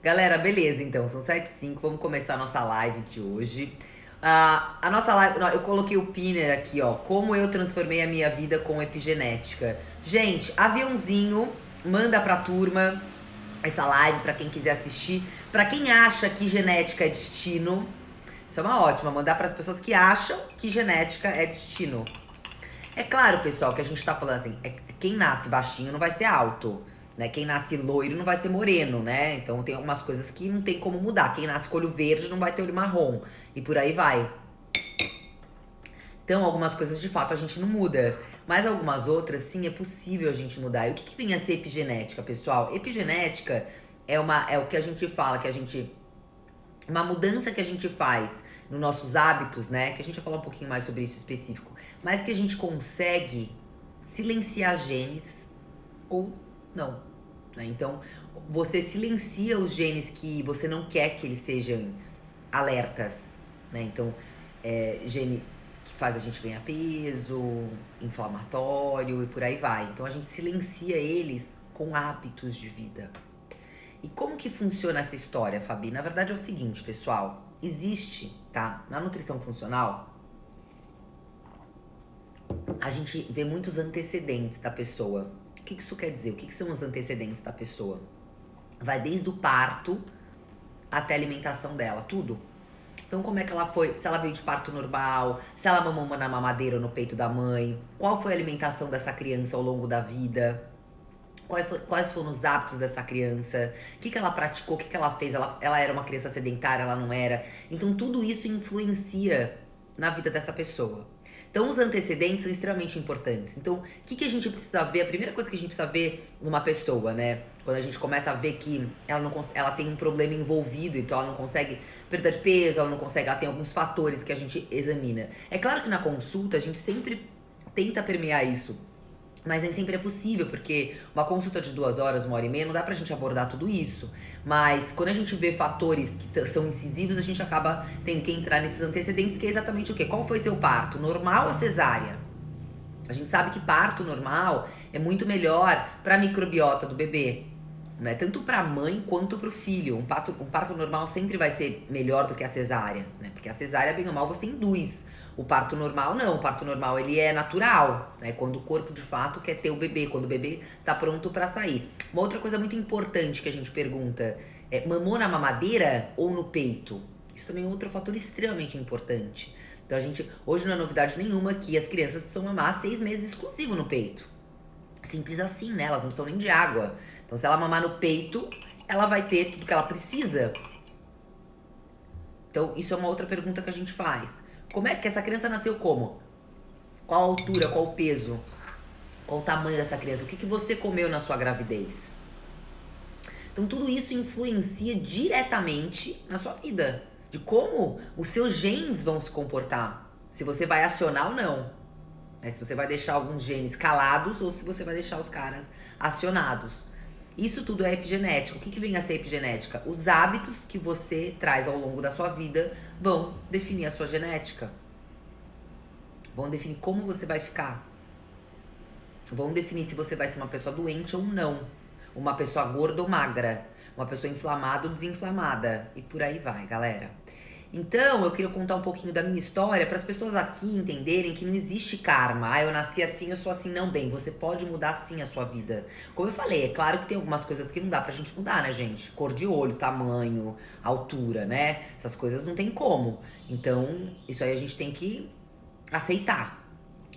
Galera, beleza, então, são 7h05, vamos começar a nossa live de hoje. A nossa live, eu coloquei o pinner aqui, ó, como eu transformei a minha vida com epigenética. Gente, aviãozinho, manda pra turma essa live pra quem quiser assistir. Pra quem acha que genética é destino, isso é uma ótima, mandar pras pessoas que acham que genética é destino. É claro, pessoal, que a gente tá falando assim, quem nasce baixinho não vai ser alto, né? Quem nasce loiro não vai ser moreno, né? Então tem algumas coisas que não tem como mudar. Quem nasce com olho verde não vai ter olho marrom. E por aí vai. Então, algumas coisas de fato a gente não muda. Mas algumas outras, sim, é possível a gente mudar. E o que vem a ser epigenética, pessoal? Epigenética é o que a gente fala, uma mudança que a gente faz nos nossos hábitos, né? Que a gente vai falar um pouquinho mais sobre isso específico. Mas que a gente consegue silenciar genes ou não, né? Então, você silencia os genes que você não quer que eles sejam alertas, né? Então, gene que faz a gente ganhar peso, inflamatório e por aí vai. Então, a gente silencia eles com hábitos de vida. E como que funciona essa história, Fabi? Na verdade é o seguinte, pessoal. Existe, tá? Na nutrição funcional, a gente vê muitos antecedentes da pessoa. O que isso quer dizer? O que são os antecedentes da pessoa? Vai desde o parto até a alimentação dela, tudo. Então, como é que ela foi? Se ela veio de parto normal, se ela mamou na mamadeira ou no peito da mãe, qual foi a alimentação dessa criança ao longo da vida? Quais foram os hábitos dessa criança? O que ela praticou? O que ela fez? Ela era uma criança sedentária? Ela não era? Então, tudo isso influencia na vida dessa pessoa. Então, os antecedentes são extremamente importantes. Então, o que a gente precisa ver? A primeira coisa que a gente precisa ver numa pessoa, né? Quando a gente começa a ver que ela tem um problema envolvido, então ela não consegue perda de peso, ela não consegue, ela tem alguns fatores que a gente examina. É claro que na consulta a gente sempre tenta permear isso. Mas nem sempre é possível, porque uma consulta de 2 horas, 1h30, não dá pra gente abordar tudo isso. Mas quando a gente vê fatores que são incisivos, a gente acaba tendo que entrar nesses antecedentes, que é exatamente o quê? Qual foi seu parto? Normal ou cesárea? A gente sabe que parto normal é muito melhor pra microbiota do bebê, né? Tanto pra mãe quanto pro filho. Um parto normal sempre vai ser melhor do que a cesárea, né? Porque a cesárea, bem ou mal, você induz. O parto normal não, o parto normal ele é natural, né? Quando o corpo de fato quer ter o bebê, quando o bebê tá pronto pra sair. Uma outra coisa muito importante que a gente pergunta é: mamou na mamadeira ou no peito? Isso também é outro fator extremamente importante. Então a gente, hoje não é novidade nenhuma que as crianças precisam mamar 6 meses exclusivo no peito. Simples assim, né? Elas não precisam nem de água. Então se ela mamar no peito, ela vai ter tudo que ela precisa. Então isso é uma outra pergunta que a gente faz. Como é que essa criança nasceu como? Qual a altura, qual o peso? Qual o tamanho dessa criança? O que você comeu na sua gravidez? Então tudo isso influencia diretamente na sua vida. De como os seus genes vão se comportar. Se você vai acionar ou não. Né? Se você vai deixar alguns genes calados ou se você vai deixar os caras acionados. Isso tudo é epigenética. O que vem a ser epigenética? Os hábitos que você traz ao longo da sua vida vão definir a sua genética. Vão definir como você vai ficar. Vão definir se você vai ser uma pessoa doente ou não. Uma pessoa gorda ou magra. Uma pessoa inflamada ou desinflamada. E por aí vai, galera. Então, eu queria contar um pouquinho da minha história para as pessoas aqui entenderem que não existe karma. Ah, eu nasci assim, eu sou assim. Não, bem, você pode mudar sim a sua vida. Como eu falei, é claro que tem algumas coisas que não dá pra gente mudar, né, gente? Cor de olho, tamanho, altura, né? Essas coisas não tem como. Então, isso aí a gente tem que aceitar.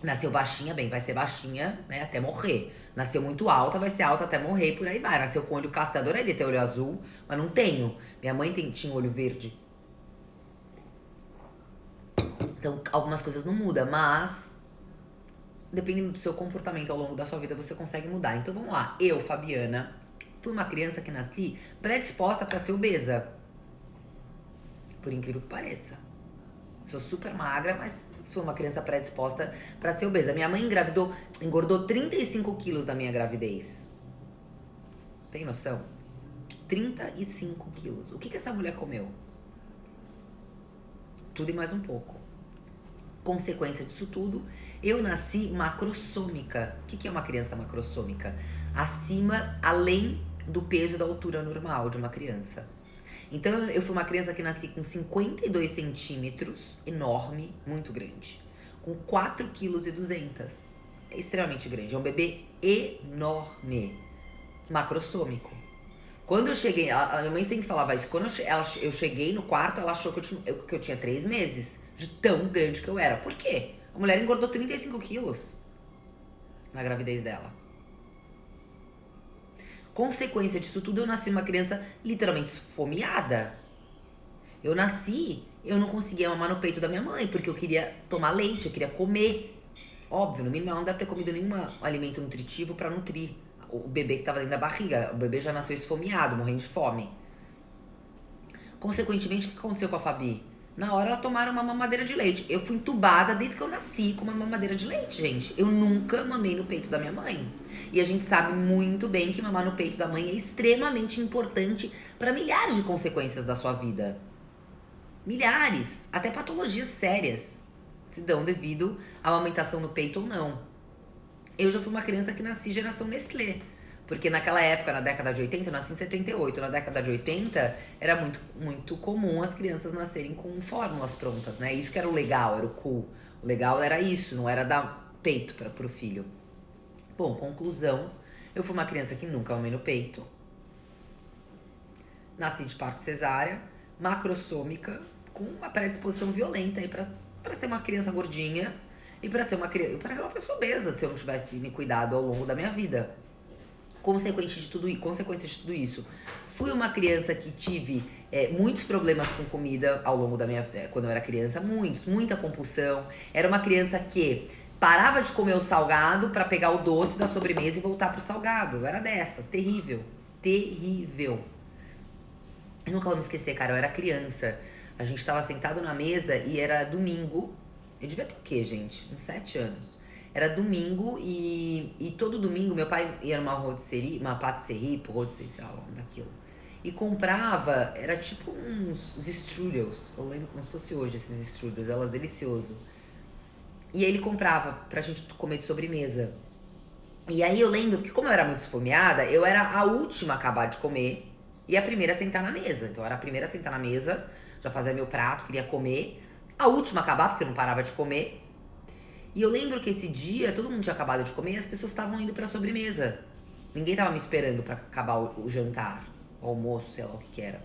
Nasceu baixinha, bem, vai ser baixinha, né, até morrer. Nasceu muito alta, vai ser alta até morrer e por aí vai. Nasceu com olho castanho, adoraria ter olho azul, mas não tenho. Minha mãe tinha olho verde. Então, algumas coisas não mudam, mas dependendo do seu comportamento ao longo da sua vida, você consegue mudar. Então, vamos lá. Eu, Fabiana, fui uma criança que nasci predisposta pra ser obesa. Por incrível que pareça. Sou super magra, mas fui uma criança predisposta pra ser obesa. Minha mãe engordou 35 quilos da minha gravidez. Tem noção? 35 quilos. O que essa mulher comeu? Tudo e mais um pouco. Consequência disso tudo, eu nasci macrossômica. O que é uma criança macrossômica? Além do peso e da altura normal de uma criança. Então eu fui uma criança que nasci com 52 centímetros, enorme, muito grande. Com 4,2 kg. É extremamente grande. É um bebê enorme. Macrossômico. Quando eu cheguei, a minha mãe sempre falava isso. Quando eu cheguei no quarto, ela achou que eu tinha 3 meses. De tão grande que eu era. Por quê? A mulher engordou 35 quilos na gravidez dela. Consequência disso tudo, eu nasci uma criança literalmente esfomeada. Eu nasci, eu não conseguia mamar no peito da minha mãe, porque eu queria tomar leite, eu queria comer. Óbvio, no mínimo ela não deve ter comido nenhum alimento nutritivo pra nutrir o bebê que tava dentro da barriga. O bebê já nasceu esfomeado, morrendo de fome. Consequentemente, o que aconteceu com a Fabi? Na hora ela tomaram uma mamadeira de leite. Eu fui entubada desde que eu nasci com uma mamadeira de leite, gente. Eu nunca mamei no peito da minha mãe. E a gente sabe muito bem que mamar no peito da mãe é extremamente importante para milhares de consequências da sua vida. Milhares, até patologias sérias se dão devido à amamentação no peito ou não. Eu já fui uma criança que nasci geração Nestlé. Porque naquela época, na década de 80, eu nasci em 78, na década de 80 era muito, muito comum as crianças nascerem com fórmulas prontas, né? Isso que era o legal, era o cool. O legal era isso, não era dar peito pro filho. Bom, conclusão, eu fui uma criança que nunca mamei no peito. Nasci de parto cesárea, macrossômica, com uma predisposição violenta aí pra ser uma criança gordinha e pra ser uma pessoa obesa, se eu não tivesse me cuidado ao longo da minha vida. Consequência de tudo isso, fui uma criança que tive muitos problemas com comida ao longo da minha vida, quando eu era criança, muita compulsão. Era uma criança que parava de comer o salgado pra pegar o doce da sobremesa e voltar pro salgado. Eu era dessas, terrível. Eu nunca vou me esquecer, cara, eu era criança. A gente tava sentado na mesa e era domingo. Eu devia ter o quê, gente? Uns 7 anos. Era domingo e todo domingo meu pai ia numa rotisserie, uma patisserie, sei lá o nome daquilo. E comprava, era tipo uns strudels. Eu lembro como se fosse hoje esses strudels, era delicioso. E aí ele comprava pra gente comer de sobremesa. E aí eu lembro que como eu era muito esfomeada, eu era a última a acabar de comer e a primeira a sentar na mesa. Então eu era a primeira a sentar na mesa, já fazia meu prato, queria comer. A última a acabar, porque eu não parava de comer. E eu lembro que esse dia, todo mundo tinha acabado de comer e as pessoas estavam indo pra sobremesa. Ninguém tava me esperando pra acabar o jantar, o almoço, sei lá o que era.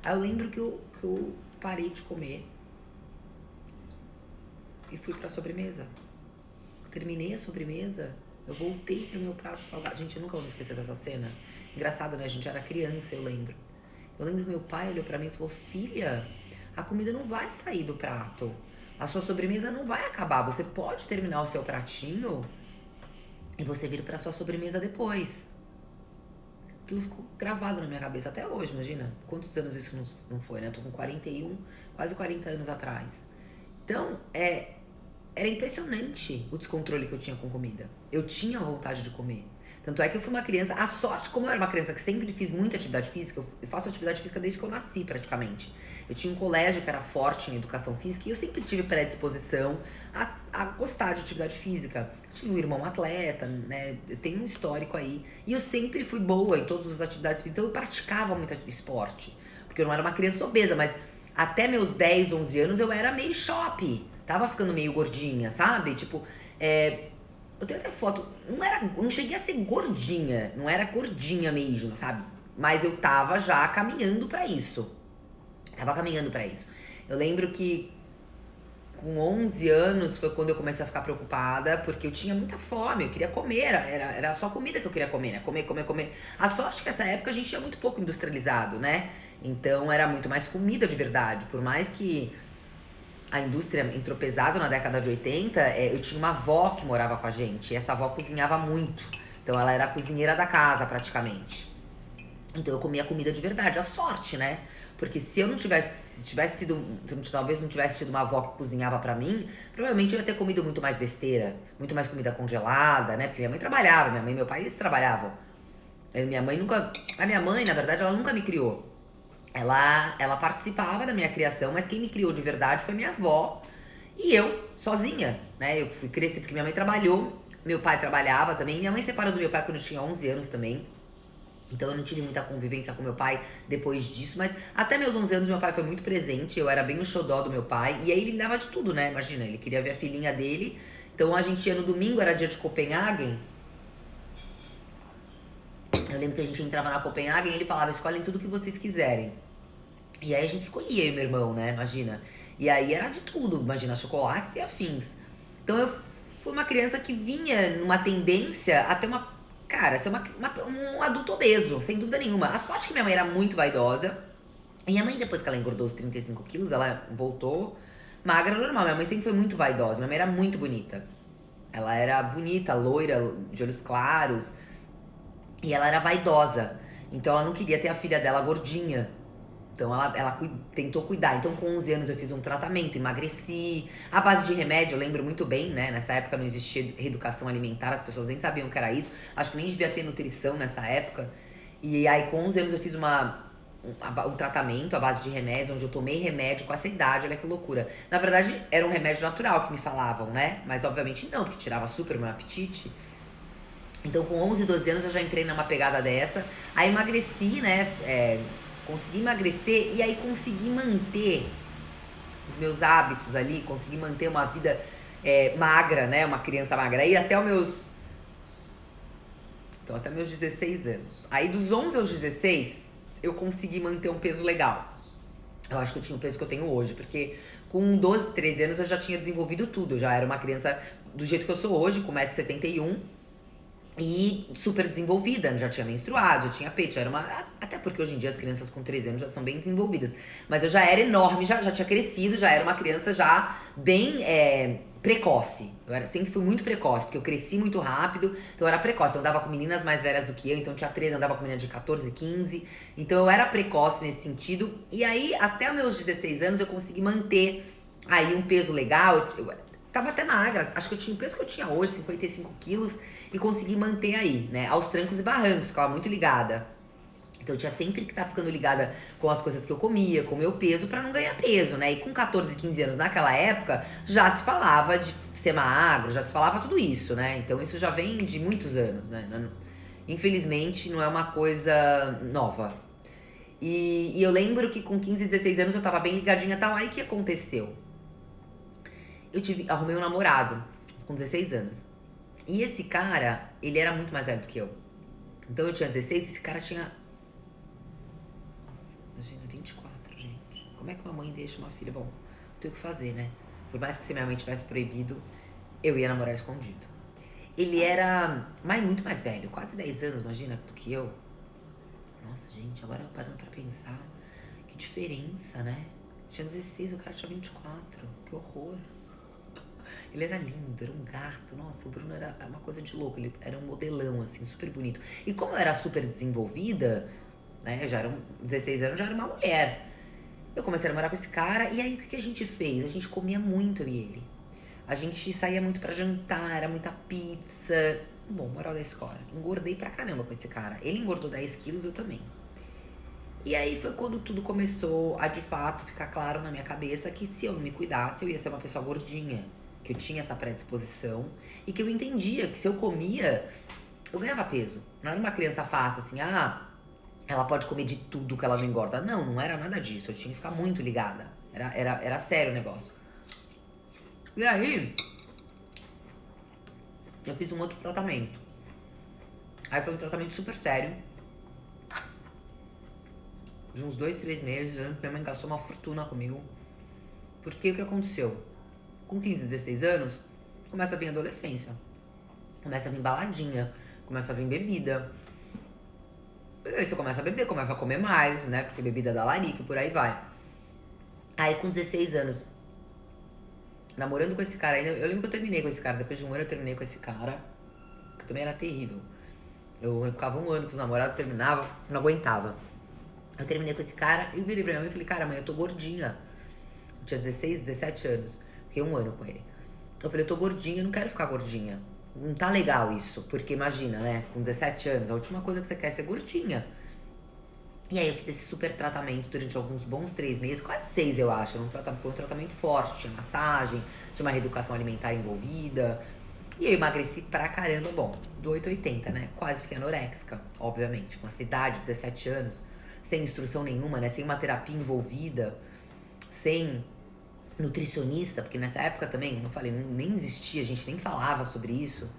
Aí eu lembro que eu parei de comer e fui pra sobremesa. Terminei a sobremesa, eu voltei pro meu prato salgado. Gente, eu nunca vou me esquecer dessa cena. Engraçado, né? A gente era criança, eu lembro. Eu lembro que meu pai olhou pra mim e falou: filha, a comida não vai sair do prato. A sua sobremesa não vai acabar. Você pode terminar o seu pratinho e você vir pra sua sobremesa depois. Aquilo ficou gravado na minha cabeça até hoje, imagina. Quantos anos isso não foi, né? Eu tô com 41, quase 40 anos atrás. Então, era impressionante o descontrole que eu tinha com comida. Eu tinha vontade de comer. Tanto é que eu fui uma criança, a sorte, como eu era uma criança que sempre fiz muita atividade física, eu faço atividade física desde que eu nasci praticamente. Eu tinha um colégio que era forte em educação física e eu sempre tive predisposição a gostar de atividade física. Eu tive um irmão atleta, né? Eu tenho um histórico aí. E eu sempre fui boa em todas as atividades físicas, então eu praticava muito esporte. Porque eu não era uma criança obesa, mas até meus 10, 11 anos eu era meio chope. Tava ficando meio gordinha, sabe? Tipo, eu tenho até foto, não cheguei a ser gordinha, não era gordinha mesmo, sabe? Mas eu tava já caminhando pra isso. Eu lembro que com 11 anos foi quando eu comecei a ficar preocupada, porque eu tinha muita fome, eu queria comer, era só comida que eu queria comer, né? Comer. A sorte é que nessa época a gente tinha muito pouco industrializado, né? Então era muito mais comida de verdade, por mais que a indústria entrou pesado na década de 80, eu tinha uma avó que morava com a gente. E essa avó cozinhava muito. Então ela era a cozinheira da casa, praticamente. Então eu comia comida de verdade. A sorte, né? Porque se eu não talvez não tivesse tido uma avó que cozinhava pra mim, provavelmente eu ia ter comido muito mais besteira. Muito mais comida congelada, né? Porque minha mãe trabalhava, minha mãe e meu pai, eles trabalhavam. A minha mãe, na verdade, ela nunca me criou. Ela participava da minha criação, mas quem me criou de verdade foi minha avó e eu, sozinha, né? Eu fui crescer porque minha mãe trabalhou, meu pai trabalhava também. Minha mãe separou do meu pai quando eu tinha 11 anos também. Então eu não tive muita convivência com meu pai depois disso, mas até meus 11 anos meu pai foi muito presente, eu era bem o xodó do meu pai, e aí ele me dava de tudo, né? Imagina, ele queria ver a filhinha dele, então a gente ia no domingo, era dia de Copenhagen. Eu lembro que a gente entrava na Copenhagen e ele falava, escolhem tudo que vocês quiserem. E aí a gente escolhia, eu e meu irmão, né? Imagina. E aí era de tudo, imagina, chocolates e afins. Então eu fui uma criança que vinha numa tendência a ter uma. Cara, ser um adulto obeso, sem dúvida nenhuma. A sorte que minha mãe era muito vaidosa. E minha mãe, depois que ela engordou os 35 quilos, ela voltou magra normal. Minha mãe sempre foi muito vaidosa. Minha mãe era muito bonita. Ela era bonita, loira, de olhos claros. E ela era vaidosa. Então ela não queria ter a filha dela gordinha. Então ela tentou cuidar. Então com 11 anos eu fiz um tratamento, emagreci. A base de remédio, eu lembro muito bem, né? Nessa época não existia reeducação alimentar, as pessoas nem sabiam o que era isso. Acho que nem devia ter nutrição nessa época. E aí com 11 anos eu fiz um tratamento à base de remédio, onde eu tomei remédio com essa idade, olha que loucura. Na verdade era um remédio natural que me falavam, né? Mas obviamente não, porque tirava super meu apetite. Então com 11, 12 anos eu já entrei numa pegada dessa. Aí emagreci, né? Consegui emagrecer e aí consegui manter os meus hábitos ali, consegui manter uma vida magra, né? Uma criança magra. Aí até os meus... Então, até meus 16 anos. Aí dos 11 aos 16, eu consegui manter um peso legal. Eu acho que eu tinha o peso que eu tenho hoje, porque com 12, 13 anos eu já tinha desenvolvido tudo. Eu já era uma criança do jeito que eu sou hoje, com 1,71 m. E super desenvolvida, já tinha menstruado, já tinha peito, já era uma... Até porque hoje em dia as crianças com 13 anos já são bem desenvolvidas. Mas eu já era enorme, já tinha crescido, já era uma criança já bem precoce. Sempre fui muito precoce, porque eu cresci muito rápido, então eu era precoce. Eu andava com meninas mais velhas do que eu, então eu tinha 13, andava com meninas de 14, 15. Então eu era precoce nesse sentido. E aí, até meus 16 anos, eu consegui manter aí um peso legal. Eu tava até magra, acho que eu tinha o peso que eu tinha hoje, 55 quilos, e consegui manter aí, né, aos trancos e barrancos, ficava muito ligada. Então eu tinha sempre que estar ficando ligada com as coisas que eu comia, com o meu peso, pra não ganhar peso, né, e com 14, 15 anos naquela época, já se falava de ser magro, já se falava tudo isso, né, então isso já vem de muitos anos, né, infelizmente não é uma coisa nova. E eu lembro que com 15, 16 anos eu tava bem ligadinha e tal, aí o que aconteceu? Arrumei um namorado com 16 anos. E esse cara, ele era muito mais velho do que eu. Então eu tinha 16 e esse cara tinha... Nossa, imagina, 24, gente. Como é que uma mãe deixa uma filha? Bom, não tem o que fazer, né? Por mais que se minha mãe tivesse proibido, eu ia namorar escondido. Ele era muito mais velho, quase 10 anos, imagina, do que eu. Nossa, gente, agora parando pra pensar, que diferença, né? Tinha 16, o cara tinha 24, que horror. Ele era lindo, era um gato. Nossa, o Bruno era uma coisa de louco. Ele era um modelão, assim, super bonito. E como eu era super desenvolvida, né? Eu já era 16 anos, já era uma mulher. Eu comecei a namorar com esse cara. E aí, o que a gente fez? A gente comia muito, eu e ele. A gente saía muito pra jantar, era muita pizza. Bom, moral da história. Engordei pra caramba com esse cara. Ele engordou 10 quilos, eu também. E aí foi quando tudo começou a, de fato, ficar claro na minha cabeça que se eu não me cuidasse, eu ia ser uma pessoa gordinha. Que eu tinha essa predisposição e que eu entendia que se eu comia, eu ganhava peso. Não era uma criança fácil, assim, ela pode comer de tudo que ela não engorda. Não, não era nada disso. Eu tinha que ficar muito ligada. Era sério o negócio. E aí, eu fiz um outro tratamento. Aí foi um tratamento super sério. De uns 2, 3 meses, minha mãe gastou uma fortuna comigo. Porque o que aconteceu? Com 15, 16 anos, começa a vir adolescência. Começa a vir baladinha, começa a vir bebida. E aí você começa a beber, começa a comer mais, né? Porque bebida dá larica e por aí vai. Aí com 16 anos, namorando com esse cara ainda, eu lembro que eu terminei com esse cara. Depois de um ano eu terminei com esse cara, que também era terrível. Eu ficava um ano com os namorados, terminava, não aguentava. Eu terminei com esse cara e virei pra minha mãe e falei, cara, mãe, eu tô gordinha. Eu tinha 16, 17 anos. Fiquei um ano com ele. Eu falei, eu tô gordinha, eu não quero ficar gordinha. Não tá legal isso, porque imagina, né? Com 17 anos, a última coisa que você quer é ser gordinha. E aí eu fiz esse super tratamento durante alguns bons 3 meses, quase 6 eu acho. Foi um tratamento forte, tinha massagem, tinha uma reeducação alimentar envolvida. E eu emagreci pra caramba, bom, do 880, né? Quase fiquei anoréxica, obviamente. Com essa idade, 17 anos, sem instrução nenhuma, né? Sem uma terapia envolvida, sem nutricionista, porque nessa época também, como eu falei, nem existia, a gente nem falava sobre isso.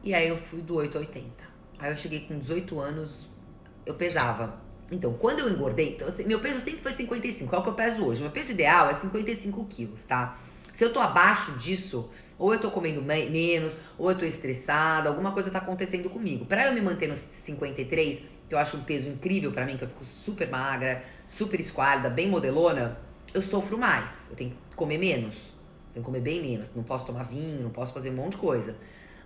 E aí eu fui do 880. Aí eu cheguei com 18 anos, eu pesava. Então, quando eu engordei, então, meu peso sempre foi 55, é o que eu peso hoje. Meu peso ideal é 55 quilos, tá? Se eu tô abaixo disso, ou eu tô comendo menos, ou eu tô estressada, alguma coisa tá acontecendo comigo. Pra eu me manter nos 53, que eu acho um peso incrível pra mim, que eu fico super magra, super esquálida, bem modelona, eu sofro mais. Eu tenho que comer menos. Tenho que comer bem menos. Não posso tomar vinho, não posso fazer um monte de coisa.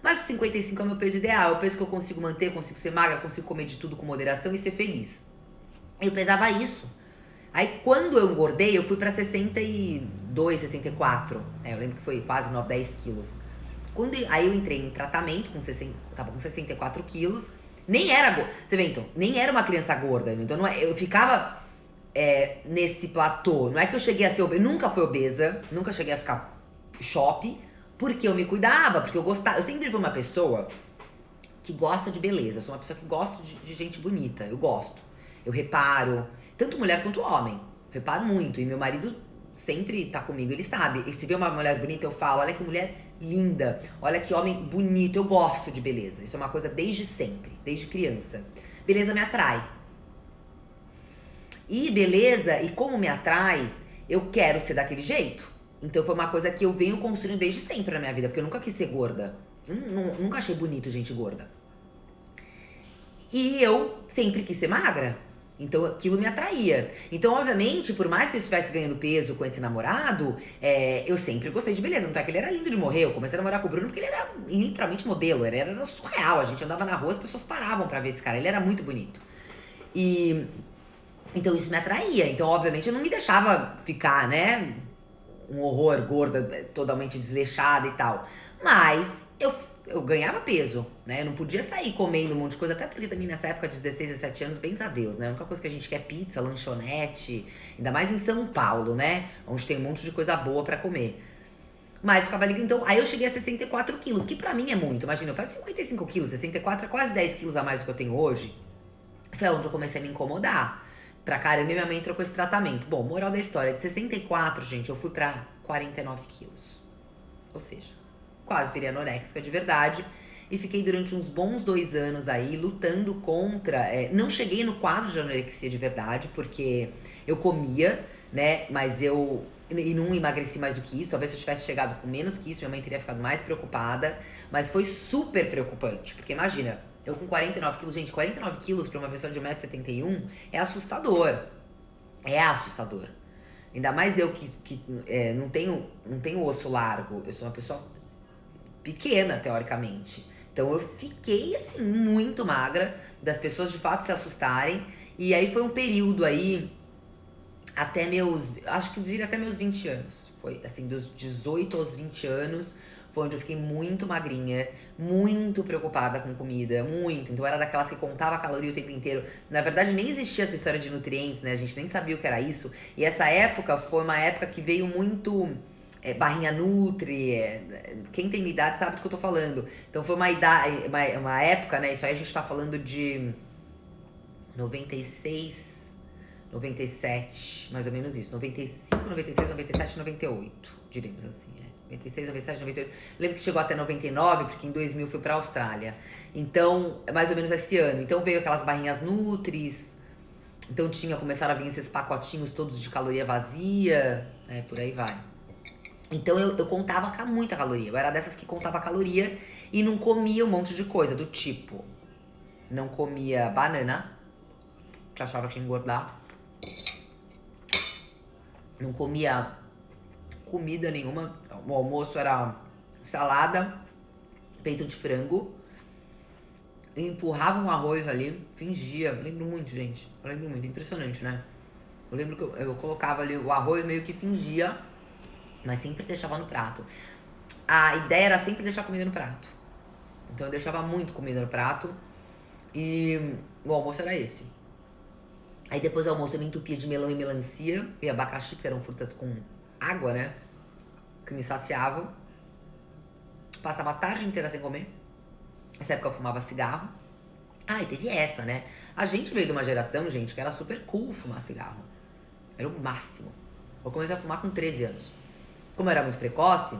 Mas o 55 é o meu peso ideal, é o peso que eu consigo manter, consigo ser magra, consigo comer de tudo com moderação e ser feliz. Eu pesava isso. Aí quando eu engordei, eu fui pra 62, 64. Eu lembro que foi quase 9, 10 quilos. Aí eu entrei em tratamento, tava com 64 quilos. Nem era gorda. Você vê, então, nem era uma criança gorda. Então não é, eu ficava nesse platô. Não é que eu cheguei a ser obesa. Nunca fui obesa. Nunca cheguei a ficar chope. Porque eu me cuidava, porque eu gostava. Eu sempre fui uma pessoa que gosta de beleza. Eu sou uma pessoa que gosta de gente bonita. Eu gosto. Eu reparo. Tanto mulher quanto homem. Eu reparo muito. E meu marido sempre tá comigo, ele sabe. E se vê uma mulher bonita, eu falo, olha que mulher linda. Olha que homem bonito. Eu gosto de beleza. Isso é uma coisa desde sempre, desde criança. Beleza me atrai. E beleza, e como me atrai, eu quero ser daquele jeito. Então foi uma coisa que eu venho construindo desde sempre na minha vida, porque eu nunca quis ser gorda. Nunca achei bonito gente gorda. E eu sempre quis ser magra. Então aquilo me atraía. Então, obviamente, por mais que eu estivesse ganhando peso com esse namorado, eu sempre gostei de beleza. Não é que ele era lindo de morrer. Eu comecei a namorar com o Bruno porque ele era literalmente modelo. Ele era surreal. A gente andava na rua, as pessoas paravam pra ver esse cara. Ele era muito bonito. E então isso me atraía. Então, obviamente, eu não me deixava ficar, né? Um horror, gorda, totalmente desleixada e tal. Mas eu ganhava peso, né? Eu não podia sair comendo um monte de coisa, até porque também nessa época de 16, 17 anos, bens a Deus, né? A única coisa que a gente quer é pizza, lanchonete, ainda mais em São Paulo, né? Onde tem um monte de coisa boa pra comer. Mas ficava ali, então, aí eu cheguei a 64 quilos, que pra mim é muito. Imagina, eu peso 55 quilos, 64 é quase 10 quilos a mais do que eu tenho hoje. Foi onde eu comecei a me incomodar. Pra caramba, e minha mãe entrou com esse tratamento. Bom, moral da história, de 64, gente, eu fui pra 49 quilos. Ou seja, quase virei anoréxica de verdade. E fiquei durante uns bons 2 anos aí lutando contra. Não cheguei no quadro de anorexia de verdade, porque eu comia, né? Mas eu. E não emagreci mais do que isso. Talvez se eu tivesse chegado com menos que isso, minha mãe teria ficado mais preocupada. Mas foi super preocupante. Porque imagina, eu com 49 quilos, gente, 49 quilos pra uma pessoa de 1,71 m é assustador. É assustador. Ainda mais eu que não tenho osso largo. Eu sou uma pessoa pequena, teoricamente. Então eu fiquei, assim, muito magra, das pessoas de fato se assustarem. E aí foi um período aí, até meus, acho que eu diria até meus 20 anos. Foi assim, dos 18 aos 20 anos, foi onde eu fiquei muito magrinha, muito preocupada com comida, muito. Então eu era daquelas que contava a caloria o tempo inteiro. Na verdade, nem existia essa história de nutrientes, né? A gente nem sabia o que era isso. E essa época foi uma época que veio muito barrinha Nutri, quem tem minha idade sabe do que eu tô falando. Então foi uma época, né? Isso aí a gente tá falando de 96, 97, mais ou menos isso. 95, 96, 97, 98, diríamos assim, 96, 97, 98. Lembro que chegou até 99, porque em 2000 fui pra Austrália. Então, é mais ou menos esse ano. Então veio aquelas barrinhas Nutris. Então começaram a vir esses pacotinhos todos de caloria vazia, por aí vai. Então eu contava muita caloria. Eu era dessas que contava caloria e não comia um monte de coisa, do tipo, não comia banana, que achava que ia engordar. Não comia comida nenhuma. O almoço era salada, peito de frango. Empurrava um arroz ali, fingia. Lembro muito, gente. Eu lembro muito, impressionante, né? Eu lembro que eu colocava ali o arroz, meio que fingia, mas sempre deixava no prato. A ideia era sempre deixar comida no prato. Então eu deixava muito comida no prato. E o almoço era esse. Aí depois do almoço eu me entupia de melão e melancia e abacaxi, que eram frutas com água, né? Que me saciavam. Passava a tarde inteira sem comer. Nessa época eu fumava cigarro. Ah, e teve essa, né? A gente veio de uma geração, gente, que era super cool fumar cigarro. Era o máximo. Eu comecei a fumar com 13 anos. Como eu era muito precoce,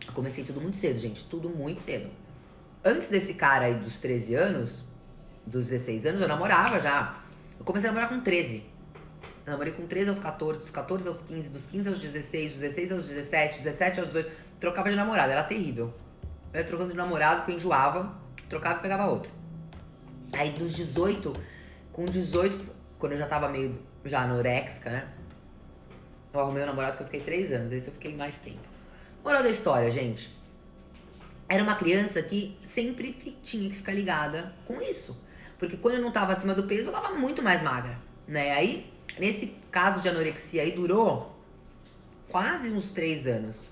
eu comecei tudo muito cedo, gente. Tudo muito cedo. Antes desse cara aí dos 13 anos, dos 16 anos, eu namorava já. Eu comecei a namorar com 13. Eu namorei com 13 aos 14, dos 14 aos 15, dos 15 aos 16, dos 16 aos 17, dos 17 aos 18. Trocava de namorado, era terrível. Eu ia trocando de namorado, que eu enjoava, trocava e pegava outro. Aí dos 18, com 18, quando eu já tava meio já anorexica, né? Eu arrumei um namorado que eu fiquei 3 anos, esse eu fiquei mais tempo. Moral da história, gente. Era uma criança que sempre tinha que ficar ligada com isso. Porque quando eu não tava acima do peso, eu tava muito mais magra, né? Aí, nesse caso de anorexia aí, durou quase uns 3 anos.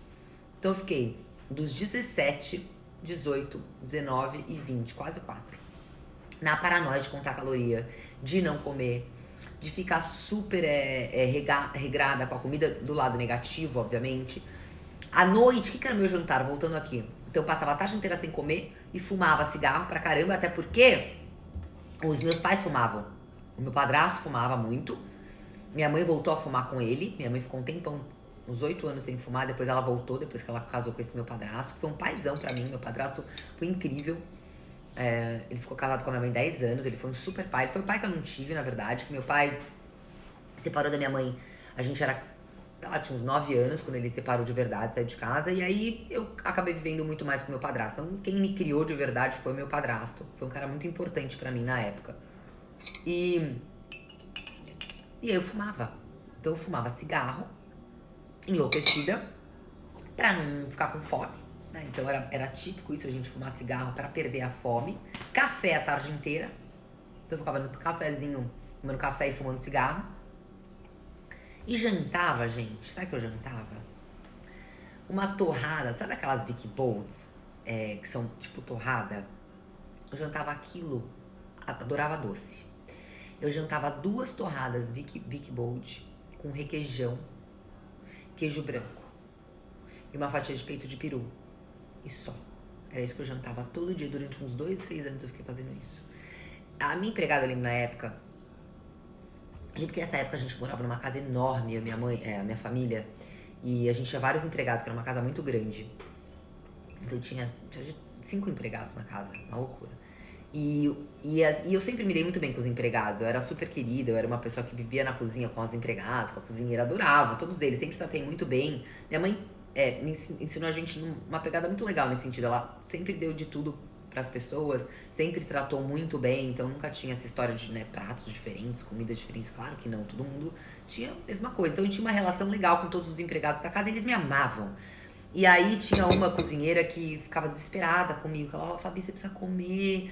Então eu fiquei dos 17, 18, 19 e 20, quase 4. Na paranoia de contar caloria, de não comer, de ficar super regrada com a comida do lado negativo, obviamente. À noite, o que era meu jantar? Voltando aqui. Então eu passava a tarde inteira sem comer e fumava cigarro pra caramba, até porque os meus pais fumavam. O meu padrasto fumava muito. Minha mãe voltou a fumar com ele. Minha mãe ficou um tempão, uns 8 anos sem fumar. Depois ela voltou, depois que ela casou com esse meu padrasto. Foi um paizão pra mim. Meu padrasto foi incrível. Ele ficou casado com a minha mãe 10 anos. Ele foi um super pai. Ele foi o pai que eu não tive, na verdade. Que meu pai separou da minha mãe. Ela tinha uns 9 anos quando ele separou de verdade, saiu de casa. E aí eu acabei vivendo muito mais com meu padrasto. Então quem me criou de verdade foi meu padrasto. Foi um cara muito importante pra mim na época. E aí eu fumava. Então eu fumava cigarro, enlouquecida, pra não ficar com fome, né? Então era típico isso, a gente fumar cigarro pra perder a fome. Café a tarde inteira. Então eu ficava no cafezinho, tomando café e fumando cigarro. E jantava, gente. Sabe o que eu jantava? Uma torrada. Sabe aquelas Vicky Bolts? Que são tipo torrada? Eu jantava aquilo. Adorava doce. Eu jantava 2 torradas Vicky Bold com requeijão, queijo branco e uma fatia de peito de peru. E só. Era isso que eu jantava todo dia. Durante uns 2, 3 anos eu fiquei fazendo isso. A minha empregada, eu lembro na época... Porque nessa época a gente morava numa casa enorme, eu, minha mãe, a minha família. E a gente tinha vários empregados, que era uma casa muito grande. Então tinha 5 empregados na casa, uma loucura. E eu sempre me dei muito bem com os empregados. Eu era super querida, eu era uma pessoa que vivia na cozinha com as empregadas, com a cozinheira, adorava todos eles, sempre tratei muito bem. Minha mãe me ensinou a gente numa pegada muito legal nesse sentido. Ela sempre deu de tudo pras pessoas, sempre tratou muito bem, então nunca tinha essa história de, né, pratos diferentes, comidas diferentes. Claro que não, todo mundo tinha a mesma coisa. Então eu tinha uma relação legal com todos os empregados da casa, eles me amavam. E aí tinha uma cozinheira que ficava desesperada comigo, que ela falava: Fabi, você precisa comer.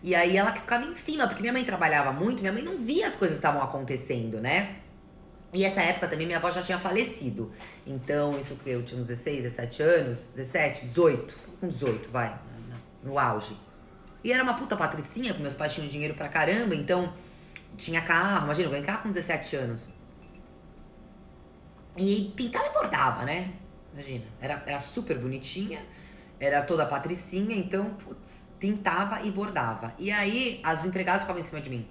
E aí ela que ficava em cima, porque minha mãe trabalhava muito, minha mãe não via as coisas que estavam acontecendo, né? E essa época também minha avó já tinha falecido. Então, isso que eu tinha uns 16, 17 anos, 17, 18, com 18, vai, no auge. E era uma puta patricinha, porque meus pais tinham dinheiro pra caramba, então tinha carro, imagina, eu ganhei carro com 17 anos. E pintava e bordava, né? Imagina, era super bonitinha, era toda patricinha, então, putz, pintava e bordava. E aí, as empregadas ficavam em cima de mim.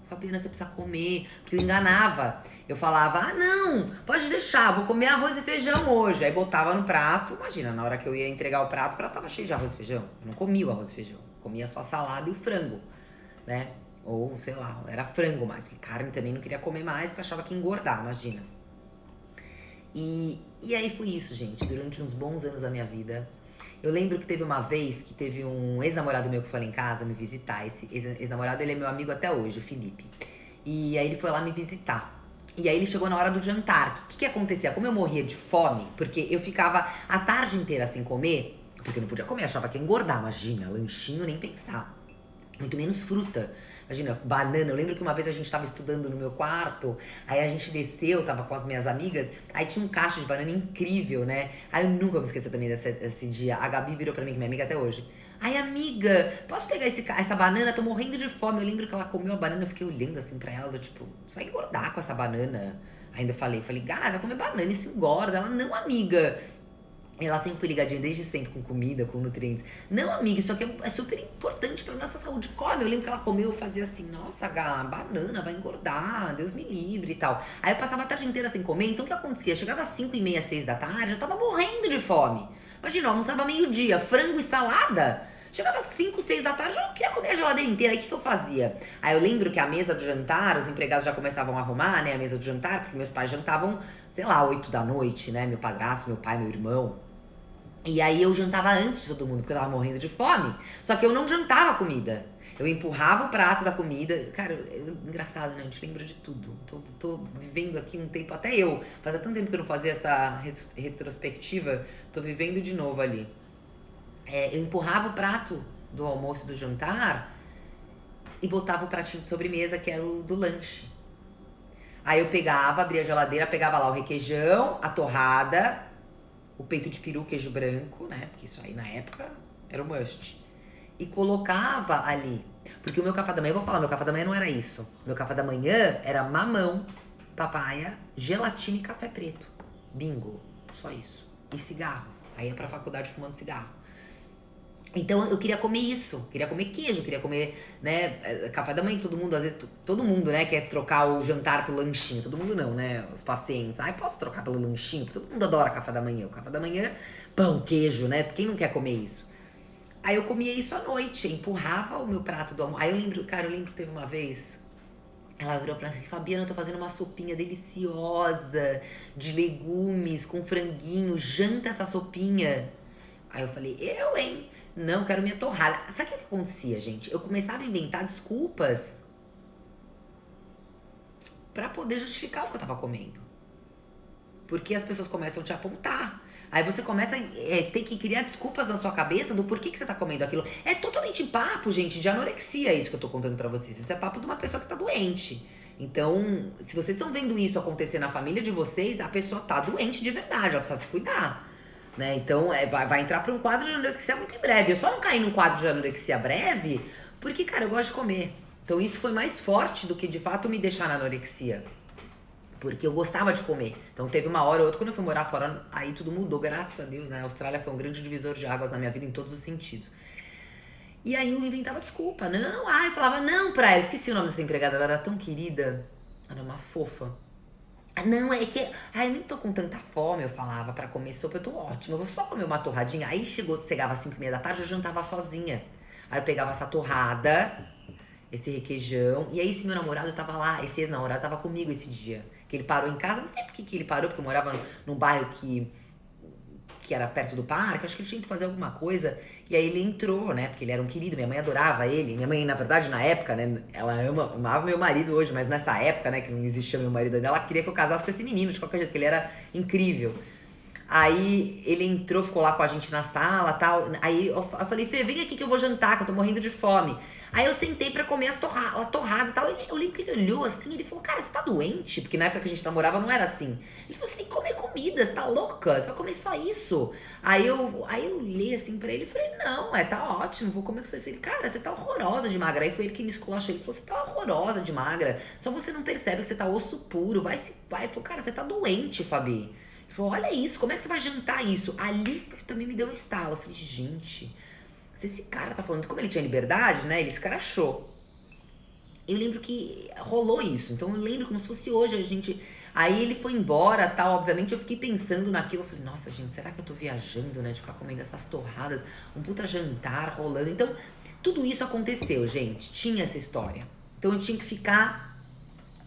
Fabiana, você precisa comer. Porque eu enganava. Eu falava: ah, não, pode deixar, vou comer arroz e feijão hoje. Aí botava no prato. Imagina, na hora que eu ia entregar o prato tava cheio de arroz e feijão. Eu não comia o arroz e feijão. Comia só a salada e o frango, né? Ou, sei lá, era frango mais. Porque carne também não queria comer mais, porque achava que ia engordar, imagina. E aí foi isso, gente. Durante uns bons anos da minha vida. Eu lembro que teve uma vez que teve um ex-namorado meu que foi lá em casa me visitar. Esse ex-namorado, ele é meu amigo até hoje, o Felipe. E aí ele foi lá me visitar. E aí ele chegou na hora do jantar. O que acontecia? Como eu morria de fome, porque eu ficava a tarde inteira sem comer, porque eu não podia comer, achava que ia engordar, imagina, lanchinho nem pensar. Muito menos fruta. Imagina, banana. Eu lembro que uma vez a gente tava estudando no meu quarto, aí a gente desceu, tava com as minhas amigas, aí tinha um cacho de banana incrível, né? Aí eu nunca vou me esquecer também desse dia. A Gabi virou pra mim, que é minha amiga até hoje. Ai, amiga, posso pegar essa banana? Tô morrendo de fome. Eu lembro que ela comeu a banana, eu fiquei olhando assim pra ela, tipo, você vai engordar com essa banana. Ainda falei, Gás, vai comer banana, isso engorda. Ela, não, amiga. Ela sempre foi ligadinha desde sempre com comida, com nutrientes. Não, amiga, isso aqui é super importante pra nossa saúde. Come. Eu lembro que ela comeu, eu fazia assim, nossa, Gá, banana, vai engordar, Deus me livre e tal. Aí eu passava a tarde inteira sem comer, então o que acontecia? Chegava às 5h30, 6 da tarde, eu tava morrendo de fome. Imagina, eu almoçava meio-dia, frango e salada. Chegava às 5, 6 da tarde, eu não queria comer a geladeira inteira. Aí o que eu fazia? Aí eu lembro que a mesa do jantar, os empregados já começavam a arrumar, né, a mesa do jantar, porque meus pais jantavam, sei lá, 8 da noite, né, meu padrasto, meu pai, meu irmão. E aí eu jantava antes de todo mundo, porque eu tava morrendo de fome. Só que eu não jantava comida. Eu empurrava o prato da comida. Cara, engraçado, né? A gente lembra de tudo. Tô vivendo aqui um tempo, até eu. Fazia tanto tempo que eu não fazia essa retrospectiva. Tô vivendo de novo ali. Eu empurrava o prato do almoço e do jantar e botava o pratinho de sobremesa, que era o do lanche. Aí eu pegava, abria a geladeira, pegava lá o requeijão, a torrada, o peito de peru, queijo branco, né? Porque isso aí na época era o must. E colocava ali. Porque o meu café da manhã, eu vou falar, meu café da manhã não era isso. Meu café da manhã era mamão, papaya, gelatina e café preto. Bingo. Só isso. E cigarro. Aí ia pra faculdade fumando cigarro. Então eu queria comer isso, queria comer queijo, queria comer, né, café da manhã, que todo mundo, às vezes, todo mundo, né, quer trocar o jantar pelo lanchinho, todo mundo não, né, os pacientes, posso trocar pelo lanchinho, porque todo mundo adora café da manhã, o café da manhã, pão, queijo, né, quem não quer comer isso? Aí eu comia isso à noite, empurrava o meu prato do almoço, aí eu lembro que teve uma vez, ela virou pra mim assim, Fabiana, eu tô fazendo uma sopinha deliciosa, de legumes, com franguinho, janta essa sopinha. Aí eu falei, hein? Não, quero minha torrada. Sabe o que acontecia, gente? Eu começava a inventar desculpas pra poder justificar o que eu tava comendo. Porque as pessoas começam a te apontar. Aí você começa a ter que criar desculpas na sua cabeça do porquê que você tá comendo aquilo. É totalmente papo, gente, de anorexia isso que eu tô contando pra vocês. Isso é papo de uma pessoa que tá doente. Então, se vocês estão vendo isso acontecer na família de vocês, a pessoa tá doente de verdade, ela precisa se cuidar. Né? Então, vai entrar pra um quadro de anorexia muito em breve. Eu só não caí num quadro de anorexia breve porque, cara, eu gosto de comer. Então, isso foi mais forte do que, de fato, me deixar na anorexia. Porque eu gostava de comer. Então, teve uma hora ou outra, quando eu fui morar fora, aí tudo mudou, graças a Deus, né? A Austrália foi um grande divisor de águas na minha vida em todos os sentidos. E aí eu inventava desculpa. Não, eu falava não pra ela. Esqueci o nome dessa empregada, ela era tão querida. Ela era uma fofa. Não, é que. Eu nem tô com tanta fome, eu falava, pra comer sopa, eu tô ótima, eu vou só comer uma torradinha. Aí chegava às 5h30 da tarde, eu jantava sozinha. Aí eu pegava essa torrada, esse requeijão. E aí esse meu namorado tava lá, esse ex-namorado tava comigo esse dia. Que ele parou em casa, não sei por que ele parou, porque eu morava num bairro que era perto do parque, acho que ele tinha que fazer alguma coisa. E aí ele entrou, né? Porque ele era um querido, minha mãe adorava ele. Minha mãe, na verdade, na época, né? Ela amava meu marido hoje, mas nessa época, né? Que não existia meu marido ainda, ela queria que eu casasse com esse menino, de qualquer jeito, porque ele era incrível. Aí ele entrou, ficou lá com a gente na sala e tal. Aí eu falei, Fê, vem aqui que eu vou jantar, que eu tô morrendo de fome. Aí eu sentei pra comer a torrada e tal. Eu lembro que ele olhou assim, ele falou, cara, você tá doente? Porque na época que a gente namorava não era assim. Ele falou, você tem que comer comida, você tá louca? Você vai comer só isso? Aí eu olhei assim pra ele e falei, não, tá ótimo, vou comer só isso. Ele, cara, você tá horrorosa de magra. Aí foi ele que me esculachou. Ele falou, você tá horrorosa de magra. Só você não percebe que você tá osso puro. Vai. Ele falou, cara, você tá doente, Fabi. Ele falou, olha isso, como é que você vai jantar isso? Ali também me deu um estalo. Eu falei, gente, se esse cara tá falando, como ele tinha liberdade, né? Ele se crachou. Eu lembro que rolou isso. Então eu lembro como se fosse hoje a gente... Aí ele foi embora, tal, obviamente eu fiquei pensando naquilo. Eu falei, nossa, gente, será que eu tô viajando, né? De ficar comendo essas torradas, um puta jantar rolando. Então, tudo isso aconteceu, gente. Tinha essa história. Então eu tinha que ficar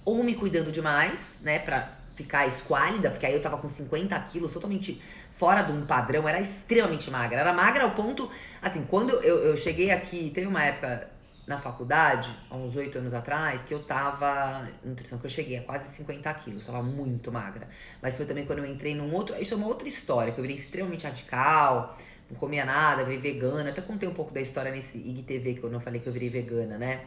ou me cuidando demais, né? Pra ficar esquálida, porque aí eu tava com 50 quilos, totalmente fora de um padrão, era extremamente magra. Era magra ao ponto, assim, quando eu cheguei aqui, teve uma época na faculdade, há uns 8 anos atrás, que eu tava, nutrição, que eu cheguei a quase 50 quilos, tava muito magra. Mas foi também quando eu entrei num outro, isso é uma outra história, que eu virei extremamente radical, não comia nada, virei vegana, até contei um pouco da história nesse IGTV, que eu não falei que eu virei vegana, né?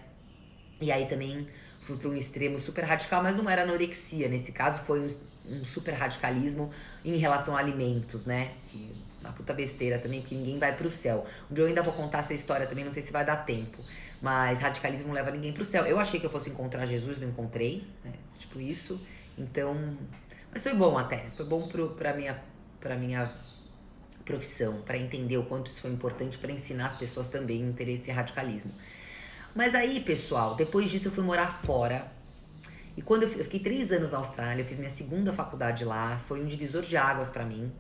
E aí também fui para um extremo super radical, mas não era anorexia. Nesse caso foi um super radicalismo em relação a alimentos, né? Que uma puta besteira também, porque ninguém vai pro céu. Um dia eu ainda vou contar essa história também, não sei se vai dar tempo. Mas radicalismo não leva ninguém pro céu. Eu achei que eu fosse encontrar Jesus, não encontrei, né? Tipo isso. Então... Mas foi bom até. Foi bom pra minha profissão, pra entender o quanto isso foi importante pra ensinar as pessoas também a não ter esse radicalismo. Mas aí, pessoal, depois disso eu fui morar fora. E quando eu fiquei 3 anos na Austrália, eu fiz minha segunda faculdade lá, foi um divisor de águas pra mim.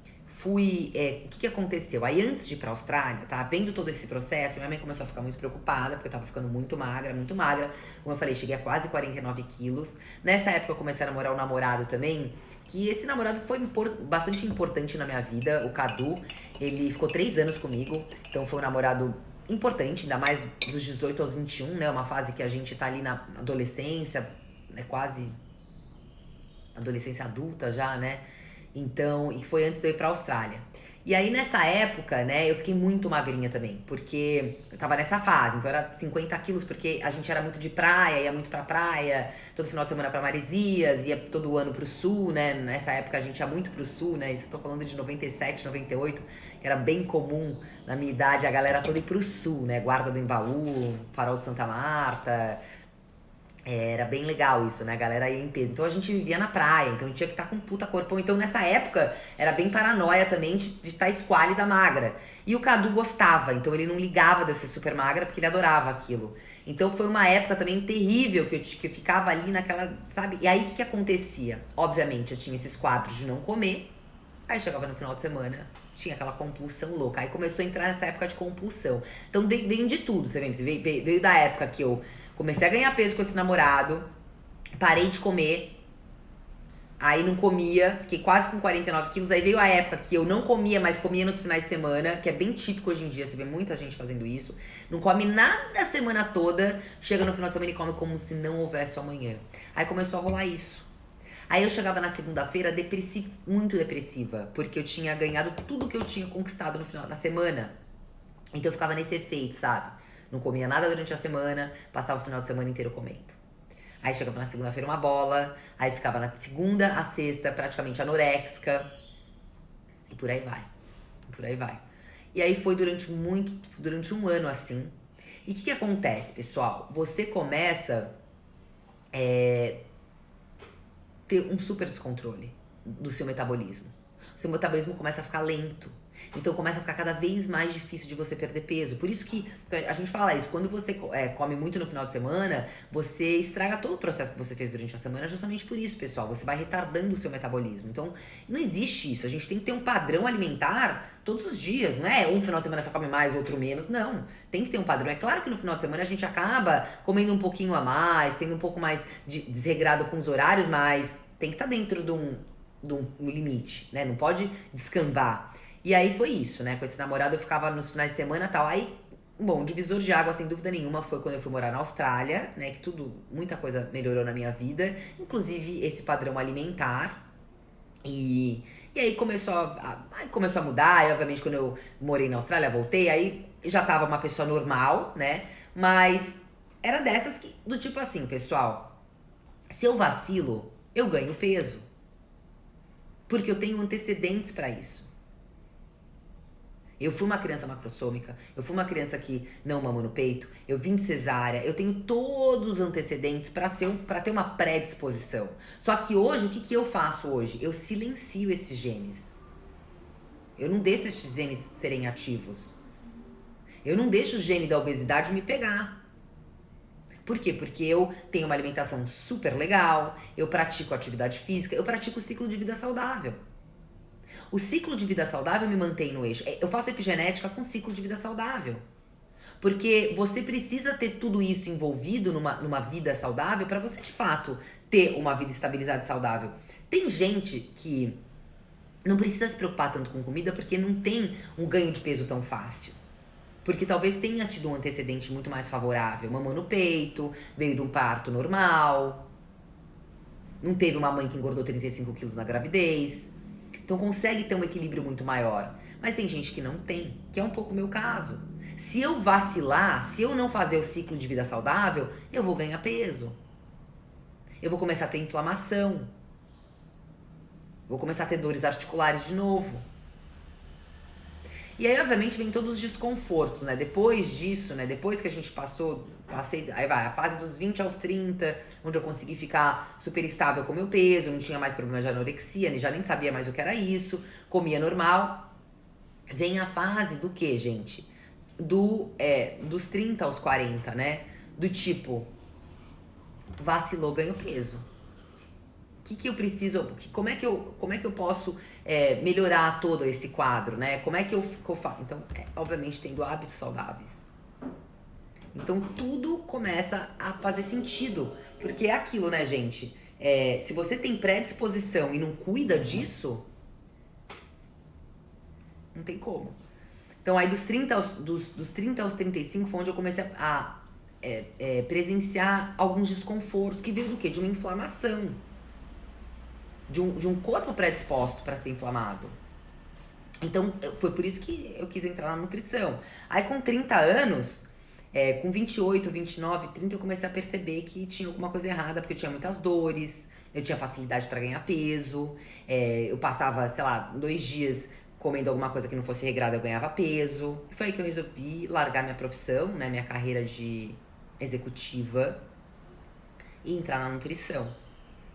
O que aconteceu? Aí antes de ir pra Austrália, tá? Vendo todo esse processo, minha mãe começou a ficar muito preocupada, porque eu tava ficando muito magra, muito magra. Como eu falei, cheguei a quase 49 quilos. Nessa época eu comecei a namorar um namorado também, que esse namorado foi bastante importante na minha vida, o Cadu. Ele ficou 3 anos comigo, então foi um namorado importante, ainda mais dos 18 aos 21, né? Uma fase que a gente tá ali na adolescência, é quase adolescência adulta já, né? Então, e foi antes de eu ir pra Austrália. E aí, nessa época, né, eu fiquei muito magrinha também, porque eu tava nessa fase, então era 50 quilos, porque a gente era muito de praia, ia muito pra praia, todo final de semana pra Maresias, ia todo ano pro sul, né, nessa época a gente ia muito pro sul, né, isso eu tô falando de 97, 98, que era bem comum na minha idade a galera toda ir pro sul, né, Guarda do Embaú, Farol de Santa Marta. Era bem legal isso, né? A galera ia em peso. Então a gente vivia na praia, então a gente tinha que estar com um puta corpão. Então nessa época era bem paranoia também de estar esquálida magra. E o Cadu gostava, então ele não ligava de eu ser super magra porque ele adorava aquilo. Então foi uma época também terrível que eu ficava ali naquela, sabe? E aí o que acontecia? Obviamente eu tinha esses quadros de não comer, aí chegava no final de semana, tinha aquela compulsão louca. Aí começou a entrar nessa época de compulsão. Então veio de tudo, você vê? Veio da época que eu comecei a ganhar peso com esse namorado, parei de comer, aí não comia, fiquei quase com 49 quilos. Aí veio a época que eu não comia, mas comia nos finais de semana, que é bem típico hoje em dia, você vê muita gente fazendo isso. Não come nada a semana toda, chega no final de semana e come como se não houvesse o amanhã. Aí começou a rolar isso. Aí eu chegava na segunda-feira muito depressiva, porque eu tinha ganhado tudo que eu tinha conquistado no final da semana. Então eu ficava nesse efeito, sabe? Não comia nada durante a semana, passava o final de semana inteiro comendo. Aí chegava na segunda-feira uma bola, aí ficava na segunda a sexta praticamente anoréxica. E por aí vai. Por aí vai. E aí foi durante um ano assim. E o que acontece, pessoal? Você começa ter um super descontrole do seu metabolismo. O seu metabolismo começa a ficar lento. Então começa a ficar cada vez mais difícil de você perder peso. Por isso que a gente fala isso, quando você come muito no final de semana, você estraga todo o processo que você fez durante a semana, justamente por isso, pessoal. Você vai retardando o seu metabolismo. Então, não existe isso. A gente tem que ter um padrão alimentar todos os dias. Não é um final de semana você come mais, outro menos. Não. Tem que ter um padrão. É claro que no final de semana a gente acaba comendo um pouquinho a mais, tendo um pouco mais desregrado com os horários, mas tem que estar dentro de um limite, né? Não pode descambar. E aí foi isso, né? Com esse namorado eu ficava nos finais de semana e tal. Aí, bom, divisor de água, sem dúvida nenhuma, foi quando eu fui morar na Austrália, né? Que muita coisa melhorou na minha vida. Inclusive esse padrão alimentar. E aí começou a mudar. E obviamente quando eu morei na Austrália, voltei. Aí já tava uma pessoa normal, né? Mas era dessas que, do tipo assim, pessoal. Se eu vacilo, eu ganho peso. Porque eu tenho antecedentes pra isso. Eu fui uma criança macrossômica, eu fui uma criança que não mamou no peito, eu vim de cesárea, eu tenho todos os antecedentes pra ter uma predisposição. Só que hoje, o que eu faço hoje? Eu silencio esses genes. Eu não deixo esses genes serem ativos. Eu não deixo o gene da obesidade me pegar. Por quê? Porque eu tenho uma alimentação super legal, eu pratico atividade física, eu pratico o ciclo de vida saudável. O ciclo de vida saudável me mantém no eixo. Eu faço epigenética com ciclo de vida saudável. Porque você precisa ter tudo isso envolvido numa vida saudável para você, de fato, ter uma vida estabilizada e saudável. Tem gente que não precisa se preocupar tanto com comida porque não tem um ganho de peso tão fácil. Porque talvez tenha tido um antecedente muito mais favorável. Mamou no peito, veio de um parto normal, não teve uma mãe que engordou 35 quilos na gravidez. Então consegue ter um equilíbrio muito maior. Mas tem gente que não tem, que é um pouco o meu caso. Se eu vacilar, se eu não fazer o ciclo de vida saudável, eu vou ganhar peso. Eu vou começar a ter inflamação. Vou começar a ter dores articulares de novo. E aí, obviamente, vem todos os desconfortos, né? Depois disso, né? Depois que a gente passei, aí vai, a fase dos 20 aos 30, onde eu consegui ficar super estável com o meu peso, não tinha mais problema de anorexia, já nem sabia mais o que era isso, comia normal. vem a fase do quê, gente? Dos 30 aos 40, né? Do tipo, vacilou, ganho peso. O que eu preciso, como é que eu posso melhorar todo esse quadro, né? Como é que eu faço? Então, obviamente, tendo hábitos saudáveis. Então, tudo começa a fazer sentido. Porque é aquilo, né, gente? Se você tem predisposição e não cuida disso, não tem como. Então, aí dos 30 aos 35 foi onde eu comecei a presenciar alguns desconfortos que veio do quê? De uma inflamação. De um corpo predisposto para ser inflamado. Então, foi por isso que eu quis entrar na nutrição. Aí, com 30 anos, com 28, 29, 30, eu comecei a perceber que tinha alguma coisa errada, porque eu tinha muitas dores, eu tinha facilidade para ganhar peso, eu passava, sei lá, 2 dias comendo alguma coisa que não fosse regrada, eu ganhava peso. E foi aí que eu resolvi largar minha profissão, né, minha carreira de executiva e entrar na nutrição.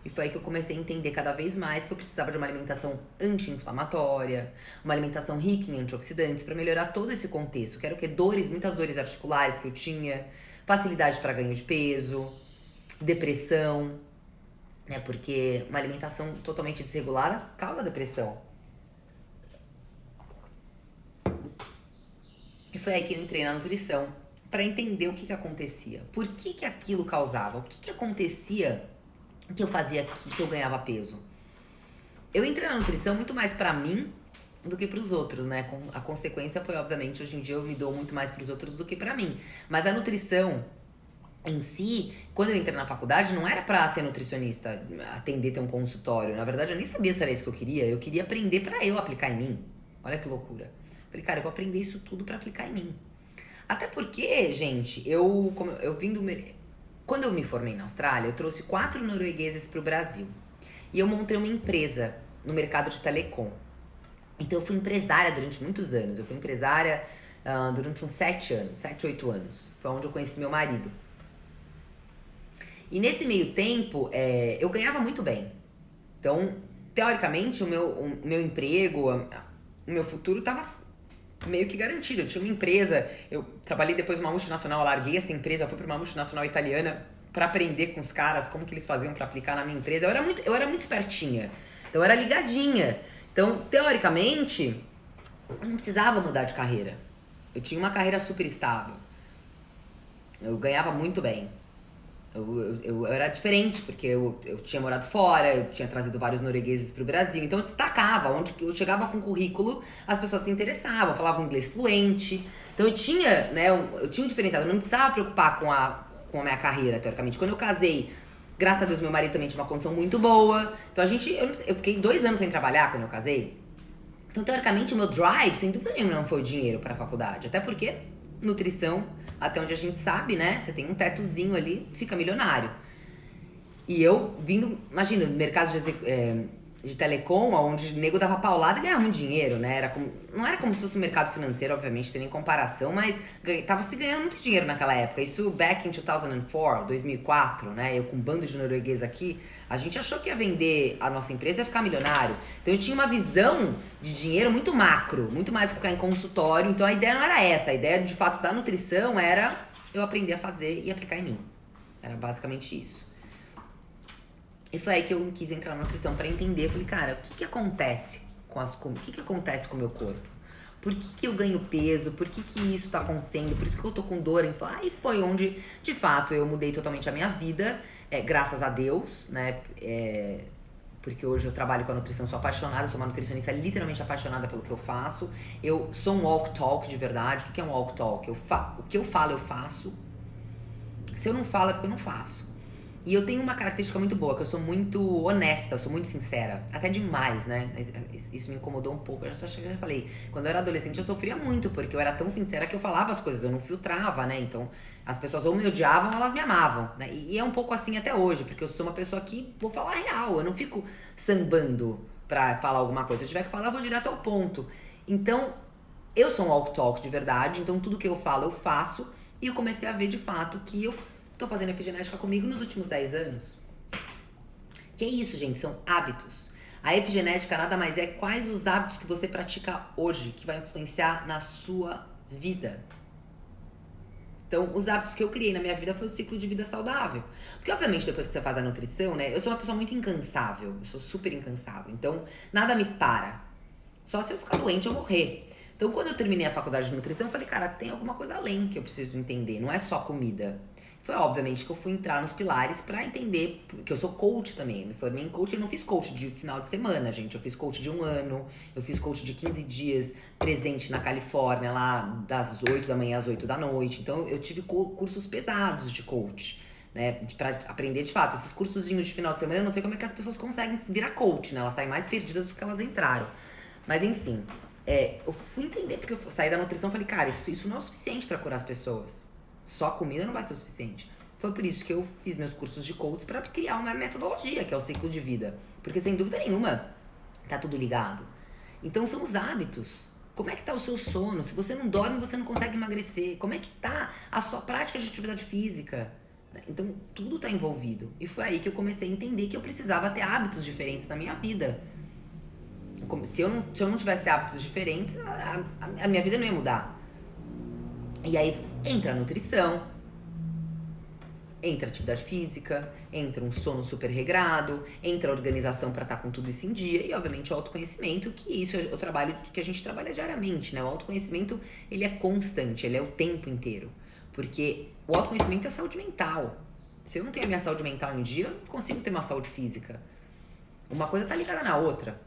E foi aí que eu comecei a entender cada vez mais que eu precisava de uma alimentação anti-inflamatória, uma alimentação rica em antioxidantes para melhorar todo esse contexto. Que era o quê? Muitas dores articulares que eu tinha, facilidade para ganho de peso, depressão, né? Porque uma alimentação totalmente desregulada causa depressão. E foi aí que eu entrei na nutrição para entender o que acontecia. Por que aquilo causava? O que acontecia que eu fazia aqui, que eu ganhava peso? Eu entrei na nutrição muito mais pra mim do que pros outros, né? A consequência foi, obviamente, hoje em dia eu me dou muito mais pros outros do que pra mim. Mas a nutrição em si, quando eu entrei na faculdade, não era pra ser nutricionista, atender, ter um consultório. Na verdade, eu nem sabia se era isso que eu queria. Eu queria aprender pra eu aplicar em mim. Olha que loucura. Falei, cara, eu vou aprender isso tudo pra aplicar em mim. Até porque, gente, eu vim do... Quando eu me formei na Austrália, eu trouxe 4 noruegueses pro Brasil. E eu montei uma empresa no mercado de telecom. Então eu fui empresária durante muitos anos. Eu fui empresária durante uns 7 anos, 7, 8 anos. Foi onde eu conheci meu marido. E nesse meio tempo, eu ganhava muito bem. Então, teoricamente, o meu emprego, o meu futuro estava meio que garantido. Eu tinha uma empresa, eu trabalhei depois numa multinacional, eu larguei essa empresa, fui para uma multinacional italiana para aprender com os caras como que eles faziam para aplicar na minha empresa. Eu era muito espertinha, então eu era ligadinha. Então, teoricamente, eu não precisava mudar de carreira. Eu tinha uma carreira super estável. Eu ganhava muito bem. Eu era diferente, porque eu tinha morado fora, eu tinha trazido vários noruegueses pro Brasil, então eu destacava. Onde eu chegava com currículo, as pessoas se interessavam, falavam inglês fluente. Então eu tinha, né, eu tinha um diferencial, eu não precisava preocupar com a minha carreira, teoricamente. Quando eu casei, graças a Deus, meu marido também tinha uma condição muito boa. Então eu fiquei 2 anos sem trabalhar quando eu casei. Então, teoricamente, o meu drive, sem dúvida nenhuma, não foi o dinheiro pra faculdade. Até porque nutrição, até onde a gente sabe, né? Você tem um tetozinho ali, fica milionário. E eu vindo, imagina, no mercado de telecom, onde o nego dava paulada e ganhava muito dinheiro, né? Não era como se fosse um mercado financeiro, obviamente, tem nem comparação, mas tava se ganhando muito dinheiro naquela época. Isso back in 2004, 2004, né? Eu com um bando de norueguês aqui, a gente achou que ia vender a nossa empresa e ia ficar milionário. Então eu tinha uma visão de dinheiro muito macro, muito mais que ficar em consultório. Então a ideia não era essa, a ideia de fato da nutrição era eu aprender a fazer e aplicar em mim. Era basicamente isso. E foi aí que eu quis entrar na nutrição pra entender. Falei, cara, o que acontece o que acontece com o meu corpo? Por que eu ganho peso? Por que isso tá acontecendo? Por isso que eu tô com dor em falar. E foi onde, de fato, eu mudei totalmente a minha vida, graças a Deus, né? Porque hoje eu trabalho com a nutrição, sou apaixonada, sou uma nutricionista literalmente apaixonada pelo que eu faço. Eu sou um walk talk de verdade. O que é um walk talk? O que eu falo, eu faço. Se eu não falo, é porque eu não faço. E eu tenho uma característica muito boa, que eu sou muito honesta, eu sou muito sincera. Até demais, né? Isso me incomodou um pouco. Eu já falei, quando eu era adolescente eu sofria muito, porque eu era tão sincera que eu falava as coisas, eu não filtrava, né? Então, as pessoas ou me odiavam ou elas me amavam, né? E é um pouco assim até hoje, porque eu sou uma pessoa que vou falar a real, eu não fico sambando pra falar alguma coisa. Se eu tiver que falar, eu vou direto ao ponto. Então, eu sou um walk talk de verdade, então tudo que eu falo, eu faço. E eu comecei a ver de fato que eu tô fazendo epigenética comigo nos últimos 10 anos. Que é isso, gente, são hábitos. A epigenética nada mais é quais os hábitos que você pratica hoje que vai influenciar na sua vida. Então, os hábitos que eu criei na minha vida foi o ciclo de vida saudável. Porque, obviamente, depois que você faz a nutrição, né? Eu sou uma pessoa muito incansável. Eu sou super incansável. Então, nada me para. Só se eu ficar doente ou morrer. Então, quando eu terminei a faculdade de nutrição, eu falei, cara, tem alguma coisa além que eu preciso entender. Não é só comida. Foi, obviamente, que eu fui entrar nos pilares pra entender, porque eu sou coach também. Eu me formei em coach, eu não fiz coach de final de semana, gente. Eu fiz coach de 1 ano, eu fiz coach de 15 dias, presente na Califórnia, lá das 8 da manhã às 8 da noite. Então, eu tive cursos pesados de coach, né? Pra aprender de fato. Esses cursozinhos de final de semana, eu não sei como é que as pessoas conseguem virar coach, né? Elas saem mais perdidas do que elas entraram. Mas, enfim, eu fui entender, porque eu saí da nutrição e falei, cara, isso não é o suficiente pra curar as pessoas. Só comida não vai ser o suficiente. Foi por isso que eu fiz meus cursos de coach pra criar uma metodologia, que é o ciclo de vida. Porque, sem dúvida nenhuma, tá tudo ligado. Então, são os hábitos. Como é que tá o seu sono? Se você não dorme, você não consegue emagrecer. Como é que tá a sua prática de atividade física? Então, tudo tá envolvido. E foi aí que eu comecei a entender que eu precisava ter hábitos diferentes na minha vida. Se eu não tivesse hábitos diferentes, a minha vida não ia mudar. E aí entra a nutrição, entra a atividade física, entra um sono super regrado, entra a organização para estar com tudo isso em dia e, obviamente, o autoconhecimento, que isso é o trabalho que a gente trabalha diariamente, né? O autoconhecimento, ele é constante, ele é o tempo inteiro. Porque o autoconhecimento é saúde mental. Se eu não tenho a minha saúde mental em dia, eu não consigo ter uma saúde física. Uma coisa tá ligada na outra.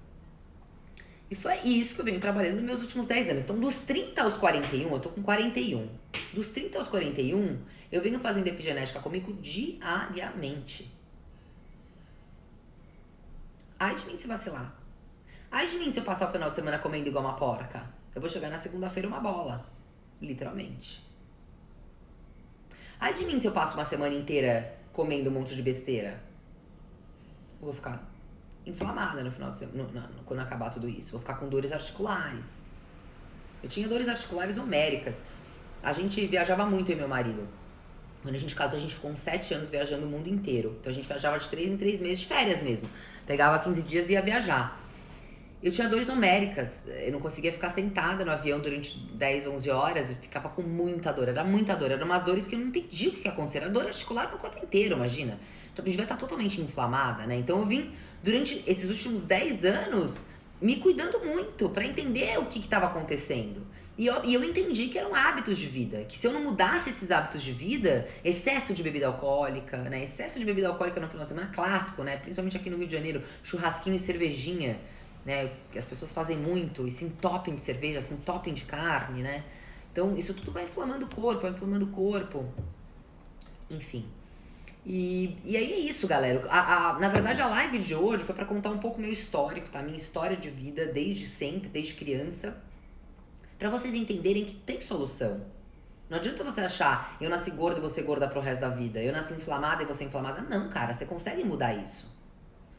E foi isso que eu venho trabalhando nos meus últimos 10 anos. Então, dos 30 aos 41, eu tô com 41. Dos 30 aos 41, eu venho fazendo epigenética comigo diariamente. Ai de mim se vacilar. Ai de mim se eu passar o final de semana comendo igual uma porca. Eu vou chegar na segunda-feira uma bola. Literalmente. Ai de mim se eu passo uma semana inteira comendo um monte de besteira. Eu vou ficar inflamada no final de semana, quando acabar tudo isso. Vou ficar com dores articulares. Eu tinha dores articulares homéricas. A gente viajava muito, eu e meu marido. Quando a gente casou, a gente ficou uns 7 anos viajando o mundo inteiro. Então a gente viajava de 3 em 3 meses, de férias mesmo. Pegava 15 dias e ia viajar. Eu tinha dores homéricas. Eu não conseguia ficar sentada no avião durante 10, 11 horas. Eu ficava com muita dor. Era muita dor. Eram umas dores que eu não entendia o que ia acontecer. Era dor articular no corpo inteiro, imagina. Então a gente vai estar totalmente inflamada, né? Então eu vim, durante esses últimos 10 anos, me cuidando muito pra entender o que estava acontecendo. E eu entendi que eram hábitos de vida. Que se eu não mudasse esses hábitos de vida, excesso de bebida alcoólica, né? Excesso de bebida alcoólica no final de semana, clássico, né? Principalmente aqui no Rio de Janeiro, churrasquinho e cervejinha, né? Que as pessoas fazem muito e se entopem de cerveja, se entopem de carne, né? Então isso tudo vai inflamando o corpo, vai inflamando o corpo. Enfim. E aí é isso, galera. Na verdade, a live de hoje foi pra contar um pouco meu histórico, tá? Minha história de vida desde sempre, desde criança. Pra vocês entenderem que tem solução. Não adianta você achar, eu nasci gorda e você gorda pro resto da vida. Eu nasci inflamada e você inflamada. Não, cara, você consegue mudar isso.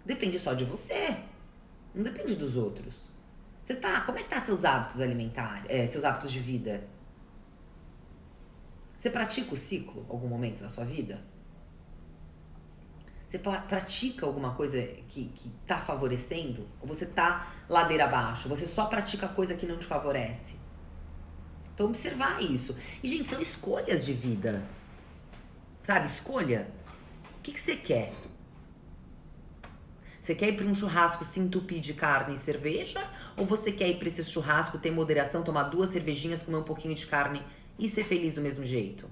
Depende só de você. Não depende dos outros. Como é que tá seus hábitos alimentares, seus hábitos de vida? Você pratica o ciclo em algum momento da sua vida? Você pratica alguma coisa que tá favorecendo? Ou você tá ladeira abaixo? Você só pratica coisa que não te favorece? Então, observar isso. E, gente, são escolhas de vida. Sabe, escolha. O que você quer? Você quer ir pra um churrasco se entupir de carne e cerveja? Ou você quer ir pra esse churrasco, ter moderação, tomar 2 cervejinhas, comer um pouquinho de carne e ser feliz do mesmo jeito?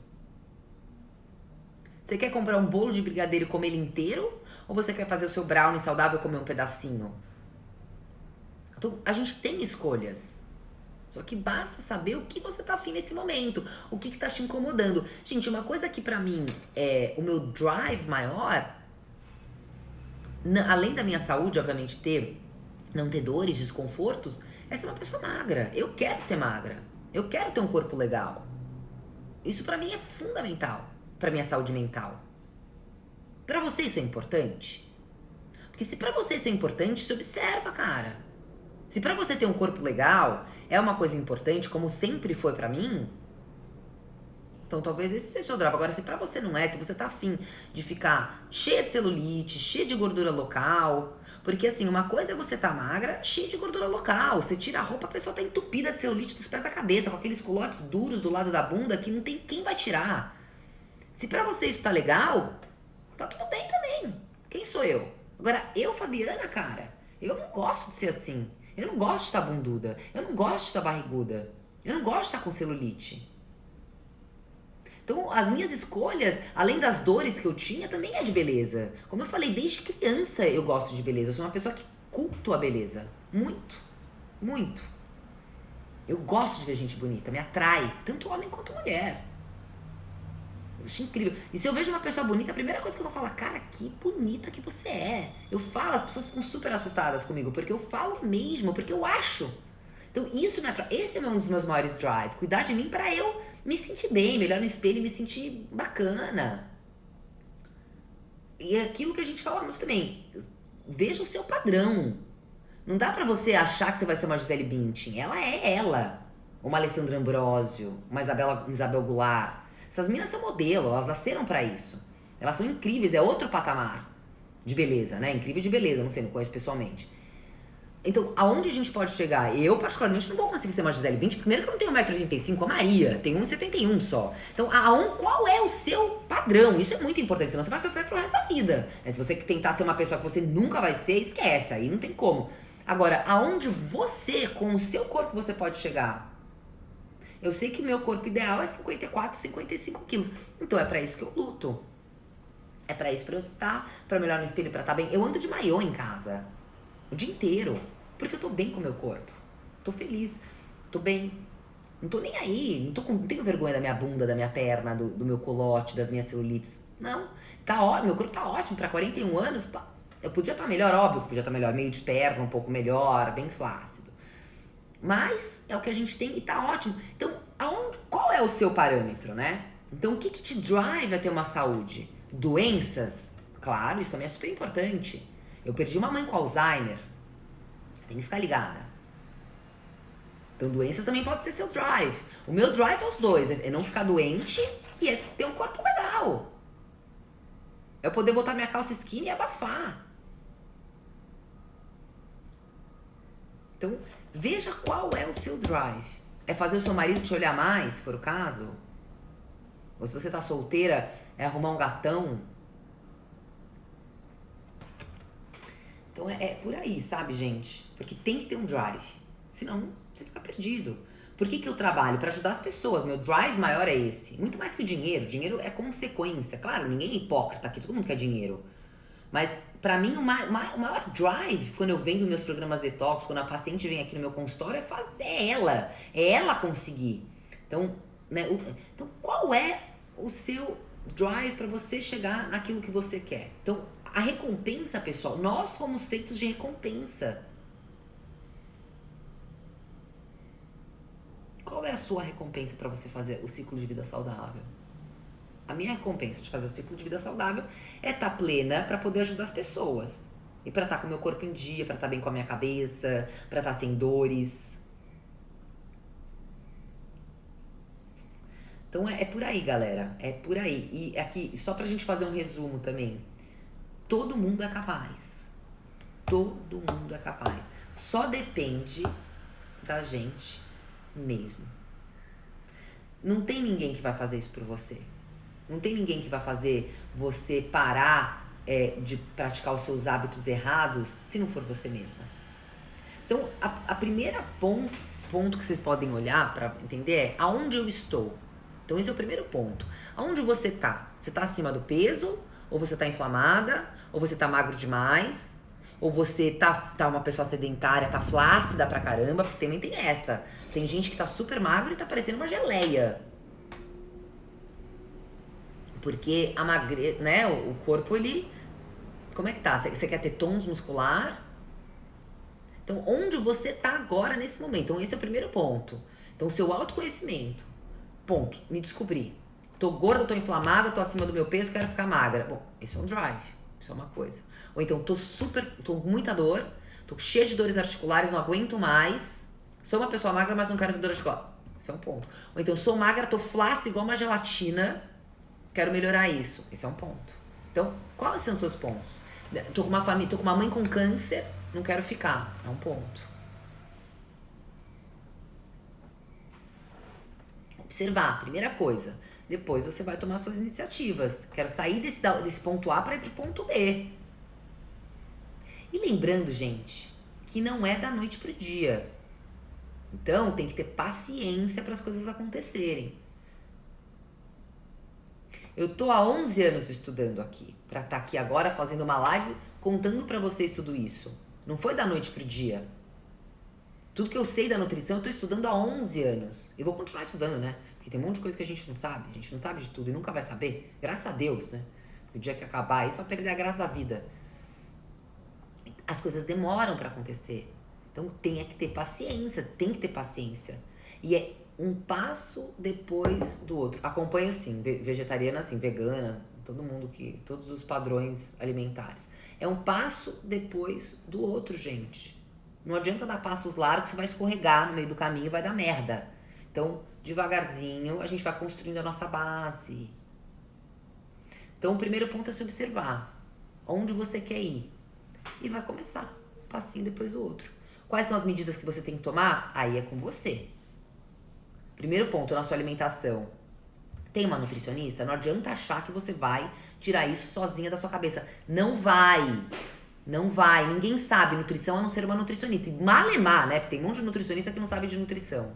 Você quer comprar um bolo de brigadeiro e comer ele inteiro? Ou você quer fazer o seu brownie saudável e comer um pedacinho? Então, a gente tem escolhas. Só que basta saber o que você tá afim nesse momento. O que tá te incomodando. Gente, uma coisa que pra mim é o meu drive maior, além da minha saúde, obviamente, não ter dores, desconfortos, é ser uma pessoa magra. Eu quero ser magra. Eu quero ter um corpo legal. Isso pra mim é fundamental. Pra minha saúde mental. Pra você isso é importante? Porque se pra você isso é importante, se observa, cara. Se pra você ter um corpo legal é uma coisa importante, como sempre foi pra mim, Então talvez esse seja o drive. Agora, se pra você não é, se você tá afim de ficar cheia de celulite, cheia de gordura local... Porque assim, uma coisa é você tá magra, cheia de gordura local. Você tira a roupa, a pessoa tá entupida de celulite dos pés à cabeça, com aqueles culotes duros do lado da bunda que não tem quem vai tirar. Se pra você isso tá legal, tá tudo bem também. Quem sou eu? Agora, eu, Fabiana, cara, eu não gosto de ser assim. Eu não gosto de estar bunduda. Eu não gosto de estar barriguda. Eu não gosto de estar com celulite. Então, as minhas escolhas, além das dores que eu tinha, também é de beleza. Como eu falei, desde criança eu gosto de beleza. Eu sou uma pessoa que culto a beleza. Muito. Muito. Eu gosto de ver gente bonita, me atrai. Tanto homem quanto mulher. Eu acho incrível. E se eu vejo uma pessoa bonita, a primeira coisa que eu vou falar, cara, que bonita que você é. Eu falo, as pessoas ficam super assustadas comigo, porque eu falo mesmo, porque eu acho. Então isso me atrai. Esse é um dos meus maiores drives. Cuidar de mim pra eu me sentir bem, me olhar no espelho e me sentir bacana. E é aquilo que a gente fala muito também. Veja o seu padrão. Não dá pra você achar que você vai ser uma Gisele Bündchen. Ela é ela. Uma Alessandra Ambrosio, uma Isabel Goulart. Essas minas são modelo, elas nasceram pra isso. Elas são incríveis, é outro patamar de beleza, né? Incrível de beleza, não sei, não conheço pessoalmente. Então, aonde a gente pode chegar? Eu, particularmente, não vou conseguir ser uma Gisele Bündchen. Primeiro que eu não tenho 1,85 m, a Maria tem 1,71 só. Então, qual é o seu padrão? Isso é muito importante, senão você vai sofrer pro resto da vida. Se você tentar ser uma pessoa que você nunca vai ser, esquece, aí não tem como. Agora, aonde você, com o seu corpo, você pode chegar? Eu sei que o meu corpo ideal é 54, 55 quilos. Então, é pra isso que eu luto. É pra isso, pra eu estar, pra me olhar no espelho, pra estar bem. Eu ando de maiô em casa, o dia inteiro. Porque eu tô bem com o meu corpo. Tô feliz. Tô bem. Não tô nem aí. Não tenho vergonha da minha bunda, da minha perna, do meu colote, das minhas celulites. Não. Tá ótimo. Meu corpo tá ótimo. Pra 41 anos, tá. Eu podia estar melhor, óbvio que podia estar melhor. Meio de perna, um pouco melhor, bem flácido. Mas é o que a gente tem e tá ótimo. Então, qual é o seu parâmetro, né? Então, o que te drive a ter uma saúde? Doenças? Claro, isso também é super importante. Eu perdi uma mãe com Alzheimer. Tem que ficar ligada. Então, doenças também pode ser seu drive. O meu drive é os dois. É não ficar doente e é ter um corpo legal. É eu poder botar minha calça skinny e abafar. Então, veja qual é o seu drive. É fazer o seu marido te olhar mais, se for o caso? Ou se você tá solteira, é arrumar um gatão? Então é por aí, sabe, gente? Porque tem que ter um drive. Senão, você fica perdido. Por que eu trabalho? Pra ajudar as pessoas. Meu drive maior é esse. Muito mais que o dinheiro. Dinheiro é consequência. Claro, ninguém é hipócrita aqui. Todo mundo quer dinheiro. Mas, pra mim, o maior drive, quando eu vendo meus programas detox, quando a paciente vem aqui no meu consultório, é fazer ela. É ela conseguir. Então, né, então qual é o seu drive pra você chegar naquilo que você quer? Então, a recompensa, pessoal, nós fomos feitos de recompensa. Qual é a sua recompensa pra você fazer o ciclo de vida saudável? A minha recompensa de fazer o ciclo de vida saudável é estar plena pra poder ajudar as pessoas. E pra estar com o meu corpo em dia, pra estar bem com a minha cabeça, pra estar sem dores. Então é por aí, galera. É por aí. E aqui, só pra gente fazer um resumo também. Todo mundo é capaz. Todo mundo é capaz. Só depende da gente mesmo. Não tem ninguém que vai fazer isso por você. Não tem ninguém que vai fazer você parar de praticar os seus hábitos errados se não for você mesma. Então, a primeira ponto que vocês podem olhar pra entender é aonde eu estou. Então, esse é o primeiro ponto. Aonde você tá? Você tá acima do peso? Ou você tá inflamada? Ou você tá magro demais? Ou você tá uma pessoa sedentária, tá flácida pra caramba? Porque também tem essa. Tem gente que tá super magra e tá parecendo uma geleia. Porque né, o corpo, ele... Como é que tá? Você quer ter tons muscular? Então, onde você tá agora, nesse momento? Então, esse é o primeiro ponto. Então, seu autoconhecimento. Ponto. Me descobri. Tô gorda, tô inflamada, tô acima do meu peso, quero ficar magra. Bom, isso é um drive. Isso é uma coisa. Ou então, tô com muita dor, tô cheia de dores articulares, não aguento mais. Sou uma pessoa magra, mas não quero ter dor articular. Esse é um ponto. Ou então, sou magra, tô flácida igual uma gelatina, quero melhorar isso. Esse é um ponto. Então, quais são os seus pontos? Tô com uma família, tô com uma mãe com câncer, não quero ficar. É um ponto. Observar, primeira coisa. Depois você vai tomar suas iniciativas. Quero sair desse ponto A para ir pro ponto B. E lembrando, gente, que não é da noite pro dia. Então, tem que ter paciência para as coisas acontecerem. Eu tô há 11 anos estudando aqui, para estar aqui agora fazendo uma live contando para vocês tudo isso. Não foi da noite pro dia. Tudo que eu sei da nutrição, eu tô estudando há 11 anos. E vou continuar estudando, né? Porque tem um monte de coisa que a gente não sabe. A gente não sabe de tudo e nunca vai saber. Graças a Deus, né? Porque o dia que acabar isso, vai perder a graça da vida. As coisas demoram para acontecer. Então tem que ter paciência, tem que ter paciência. E é um passo depois do outro. Acompanho sim, vegetariana assim, vegana, todos os padrões alimentares. É um passo depois do outro, gente. Não adianta dar passos largos, você vai escorregar no meio do caminho e vai dar merda. Então, devagarzinho, a gente vai construindo a nossa base. Então, o primeiro ponto é se observar. Onde você quer ir? E vai começar, um passinho depois do outro. Quais são as medidas que você tem que tomar? Aí é com você. Primeiro ponto, na sua alimentação. Tem uma nutricionista? Não adianta achar que você vai tirar isso sozinha da sua cabeça. Não vai. Não vai. Ninguém sabe nutrição a não ser uma nutricionista. E malemar, né? Porque tem um monte de nutricionista que não sabe de nutrição.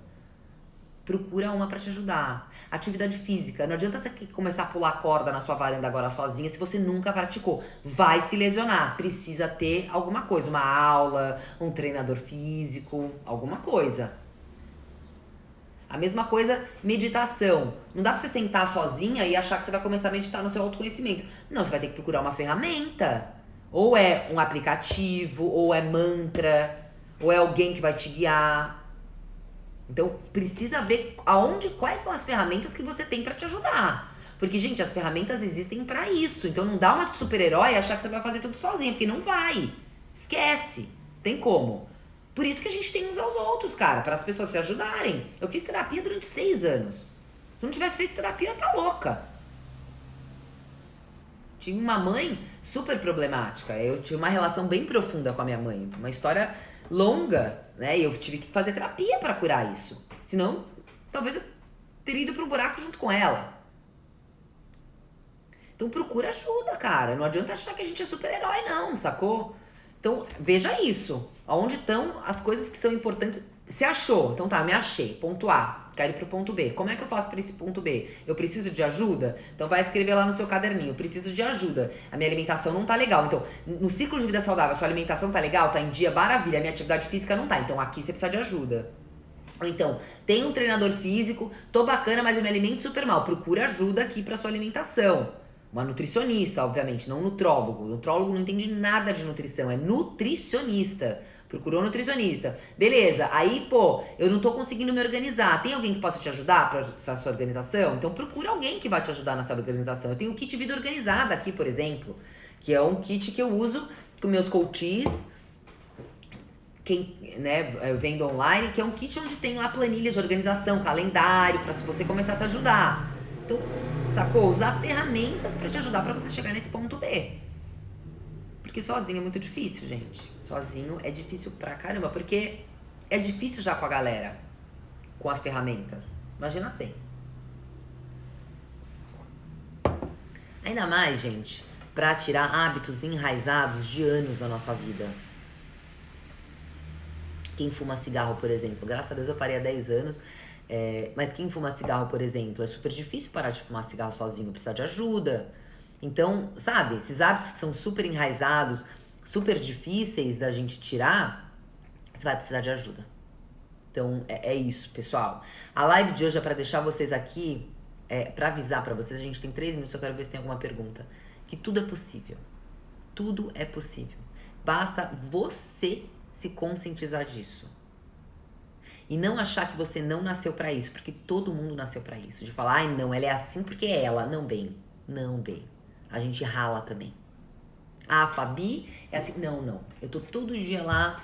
Procura uma pra te ajudar. Atividade física. Não adianta você começar a pular corda na sua varanda agora sozinha se você nunca praticou. Vai se lesionar. Precisa ter alguma coisa. Uma aula, um treinador físico, alguma coisa. A mesma coisa, meditação. Não dá pra você sentar sozinha e achar que você vai começar a meditar no seu autoconhecimento. Não, você vai ter que procurar uma ferramenta. Ou é um aplicativo, ou é mantra, ou é alguém que vai te guiar. Então, precisa ver quais são as ferramentas que você tem pra te ajudar. Porque, gente, as ferramentas existem pra isso. Então, não dá uma de super-herói e achar que você vai fazer tudo sozinho, porque não vai. Esquece. Tem como. Por isso que a gente tem uns aos outros, cara, para as pessoas se ajudarem. Eu fiz terapia durante 6 anos. Se eu não tivesse feito terapia, eu ia tá louca. Tinha uma mãe super problemática. Eu tinha uma relação bem profunda com a minha mãe. Uma história longa, né? E eu tive que fazer terapia para curar isso. Senão, talvez eu teria ido pro buraco junto com ela. Então procura ajuda, cara. Não adianta achar que a gente é super-herói, não, sacou? Então, veja isso. Onde estão as coisas que são importantes. Se achou, então tá, me achei. Ponto A, quero ir pro ponto B. Como é que eu faço para esse ponto B? Eu preciso de ajuda? Então vai escrever lá no seu caderninho. Eu preciso de ajuda. A minha alimentação não tá legal. Então, no ciclo de vida saudável, a sua alimentação tá legal? Tá em dia? Maravilha. A minha atividade física não tá. Então aqui você precisa de ajuda. Ou então, tem um treinador físico, tô bacana, mas eu me alimento super mal. Procura ajuda aqui pra sua alimentação. Uma nutricionista, obviamente, não um nutrólogo. O nutrólogo não entende nada de nutrição, é nutricionista. Procurou um nutricionista. Beleza, aí, pô, eu não tô conseguindo me organizar. Tem alguém que possa te ajudar pra essa sua organização? Então procura alguém que vai te ajudar nessa organização. Eu tenho o kit Vida Organizada aqui, por exemplo, que é um kit que eu uso com meus coaches, eu vendo online, que é um kit onde tem lá planilhas de organização, calendário, pra você começar a se ajudar. Então, sacou? Usar ferramentas pra te ajudar pra você chegar nesse ponto B. Porque sozinho é muito difícil, gente. Sozinho é difícil pra caramba. Porque é difícil já com a galera. Com as ferramentas. Imagina sem. Ainda mais, gente, pra tirar hábitos enraizados de anos na nossa vida. Quem fuma cigarro, por exemplo. Graças a Deus eu parei há 10 anos. Mas quem fuma cigarro, por exemplo, é super difícil parar de fumar cigarro sozinho, precisa de ajuda. Então, sabe, esses hábitos que são super enraizados, super difíceis da gente tirar, você vai precisar de ajuda. Então, é isso, pessoal. A live de hoje é pra deixar vocês aqui, pra avisar pra vocês, a gente tem 3 minutos, eu quero ver se tem alguma pergunta. Que tudo é possível. Tudo é possível. Basta você se conscientizar disso. E não achar que você não nasceu pra isso, porque todo mundo nasceu pra isso. De falar, ai não, ela é assim porque é ela. Não, bem. Não, bem. A gente rala também. Ah, a Fabi é assim. Não, não. Eu tô todo dia lá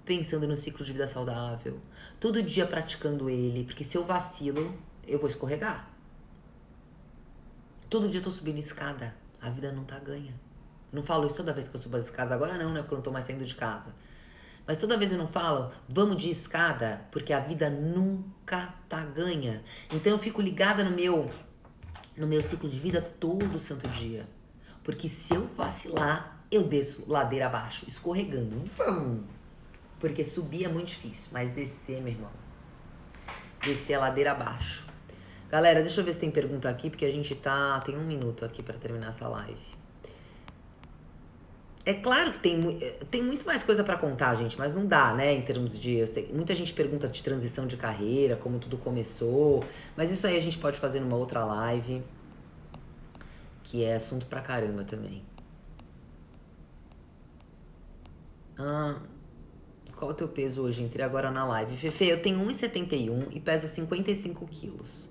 pensando no ciclo de vida saudável. Todo dia praticando ele. Porque se eu vacilo, eu vou escorregar. Todo dia eu tô subindo escada. A vida não tá ganha. Não falo isso toda vez que eu subo as escadas. Agora não, né? Porque eu não tô mais saindo de casa. Mas toda vez eu não falo, vamos de escada. Porque a vida nunca tá ganha. Então eu fico ligada no meu ciclo de vida todo santo dia. Porque se eu vacilar, eu desço ladeira abaixo, escorregando. Vão! Porque subir é muito difícil, mas descer, meu irmão. Descer a ladeira abaixo. Galera, deixa eu ver se tem pergunta aqui, porque a gente tem 1 minuto aqui pra terminar essa live. É claro que tem muito mais coisa pra contar, gente, mas não dá, né, em termos de... muita gente pergunta de transição de carreira, como tudo começou, mas isso aí a gente pode fazer numa outra live, que é assunto pra caramba também. Qual é o teu peso hoje? Entrei agora na live. Fefe, eu tenho 1,71 e peso 55 quilos.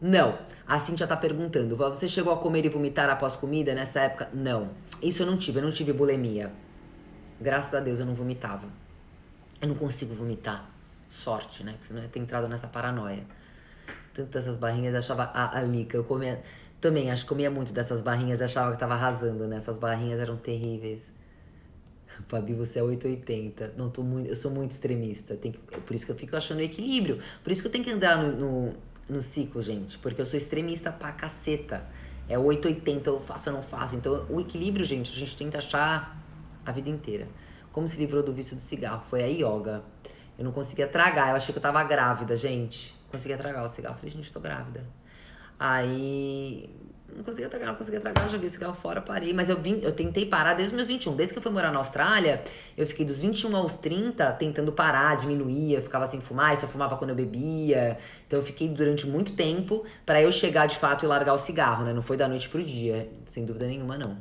Não. A Cíntia tá perguntando. Você chegou a comer e vomitar após comida nessa época? Não. Isso eu não tive bulimia. Graças a Deus eu não vomitava. Eu não consigo vomitar. Sorte, né? Porque senão eu ia ter entrado nessa paranoia. Tanto essas barrinhas, eu achava a Lica. Eu comia... Também, acho que comia muito dessas barrinhas e achava que tava arrasando, né? Essas barrinhas eram terríveis. Fabi, você é 880. Não, eu sou muito extremista. Por isso que eu fico achando o equilíbrio. Por isso que eu tenho que andar no ciclo, gente. Porque eu sou extremista pra caceta. É 880, eu faço, eu não faço. Então, o equilíbrio, gente, a gente tenta achar a vida inteira. Como se livrou do vício do cigarro? Foi a yoga. Eu não conseguia tragar. Eu achei que eu tava grávida, gente. Não conseguia tragar o cigarro. Eu falei, gente, tô grávida. Aí... Não conseguia tragar, joguei o cigarro fora, parei. Mas eu tentei parar desde os meus 21. Desde que eu fui morar na Austrália, eu fiquei dos 21 aos 30 tentando parar, diminuir. Eu ficava sem fumar, só fumava quando eu bebia. Então eu fiquei durante muito tempo pra eu chegar de fato e largar o cigarro, né? Não foi da noite pro dia, sem dúvida nenhuma, não.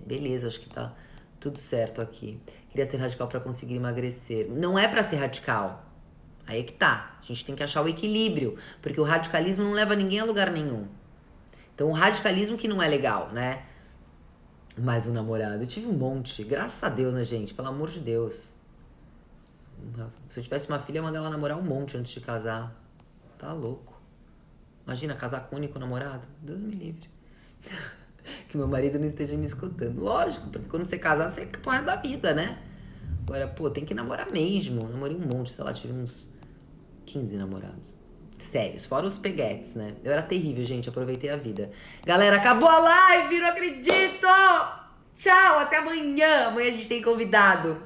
Beleza, acho que tá tudo certo aqui. Queria ser radical pra conseguir emagrecer. Não é pra ser radical. Aí é que tá. A gente tem que achar o equilíbrio. Porque o radicalismo não leva ninguém a lugar nenhum. Então, o radicalismo que não é legal, né? Mais um namorado. Eu tive um monte. Graças a Deus, né, gente? Pelo amor de Deus. Se eu tivesse uma filha, eu ia mandar ela namorar um monte antes de casar. Tá louco. Imagina, casar com um único namorado. Deus me livre. Que meu marido não esteja me escutando. Lógico, porque quando você casar, você é pro resto da vida, né? Agora, pô, tem que namorar mesmo. Eu namorei um monte, sei lá, tive uns 15 namorados. Sérios, fora os peguetes, né? Eu era terrível, gente, aproveitei a vida. Galera, acabou a live, não acredito! Tchau, até amanhã. Amanhã a gente tem convidado.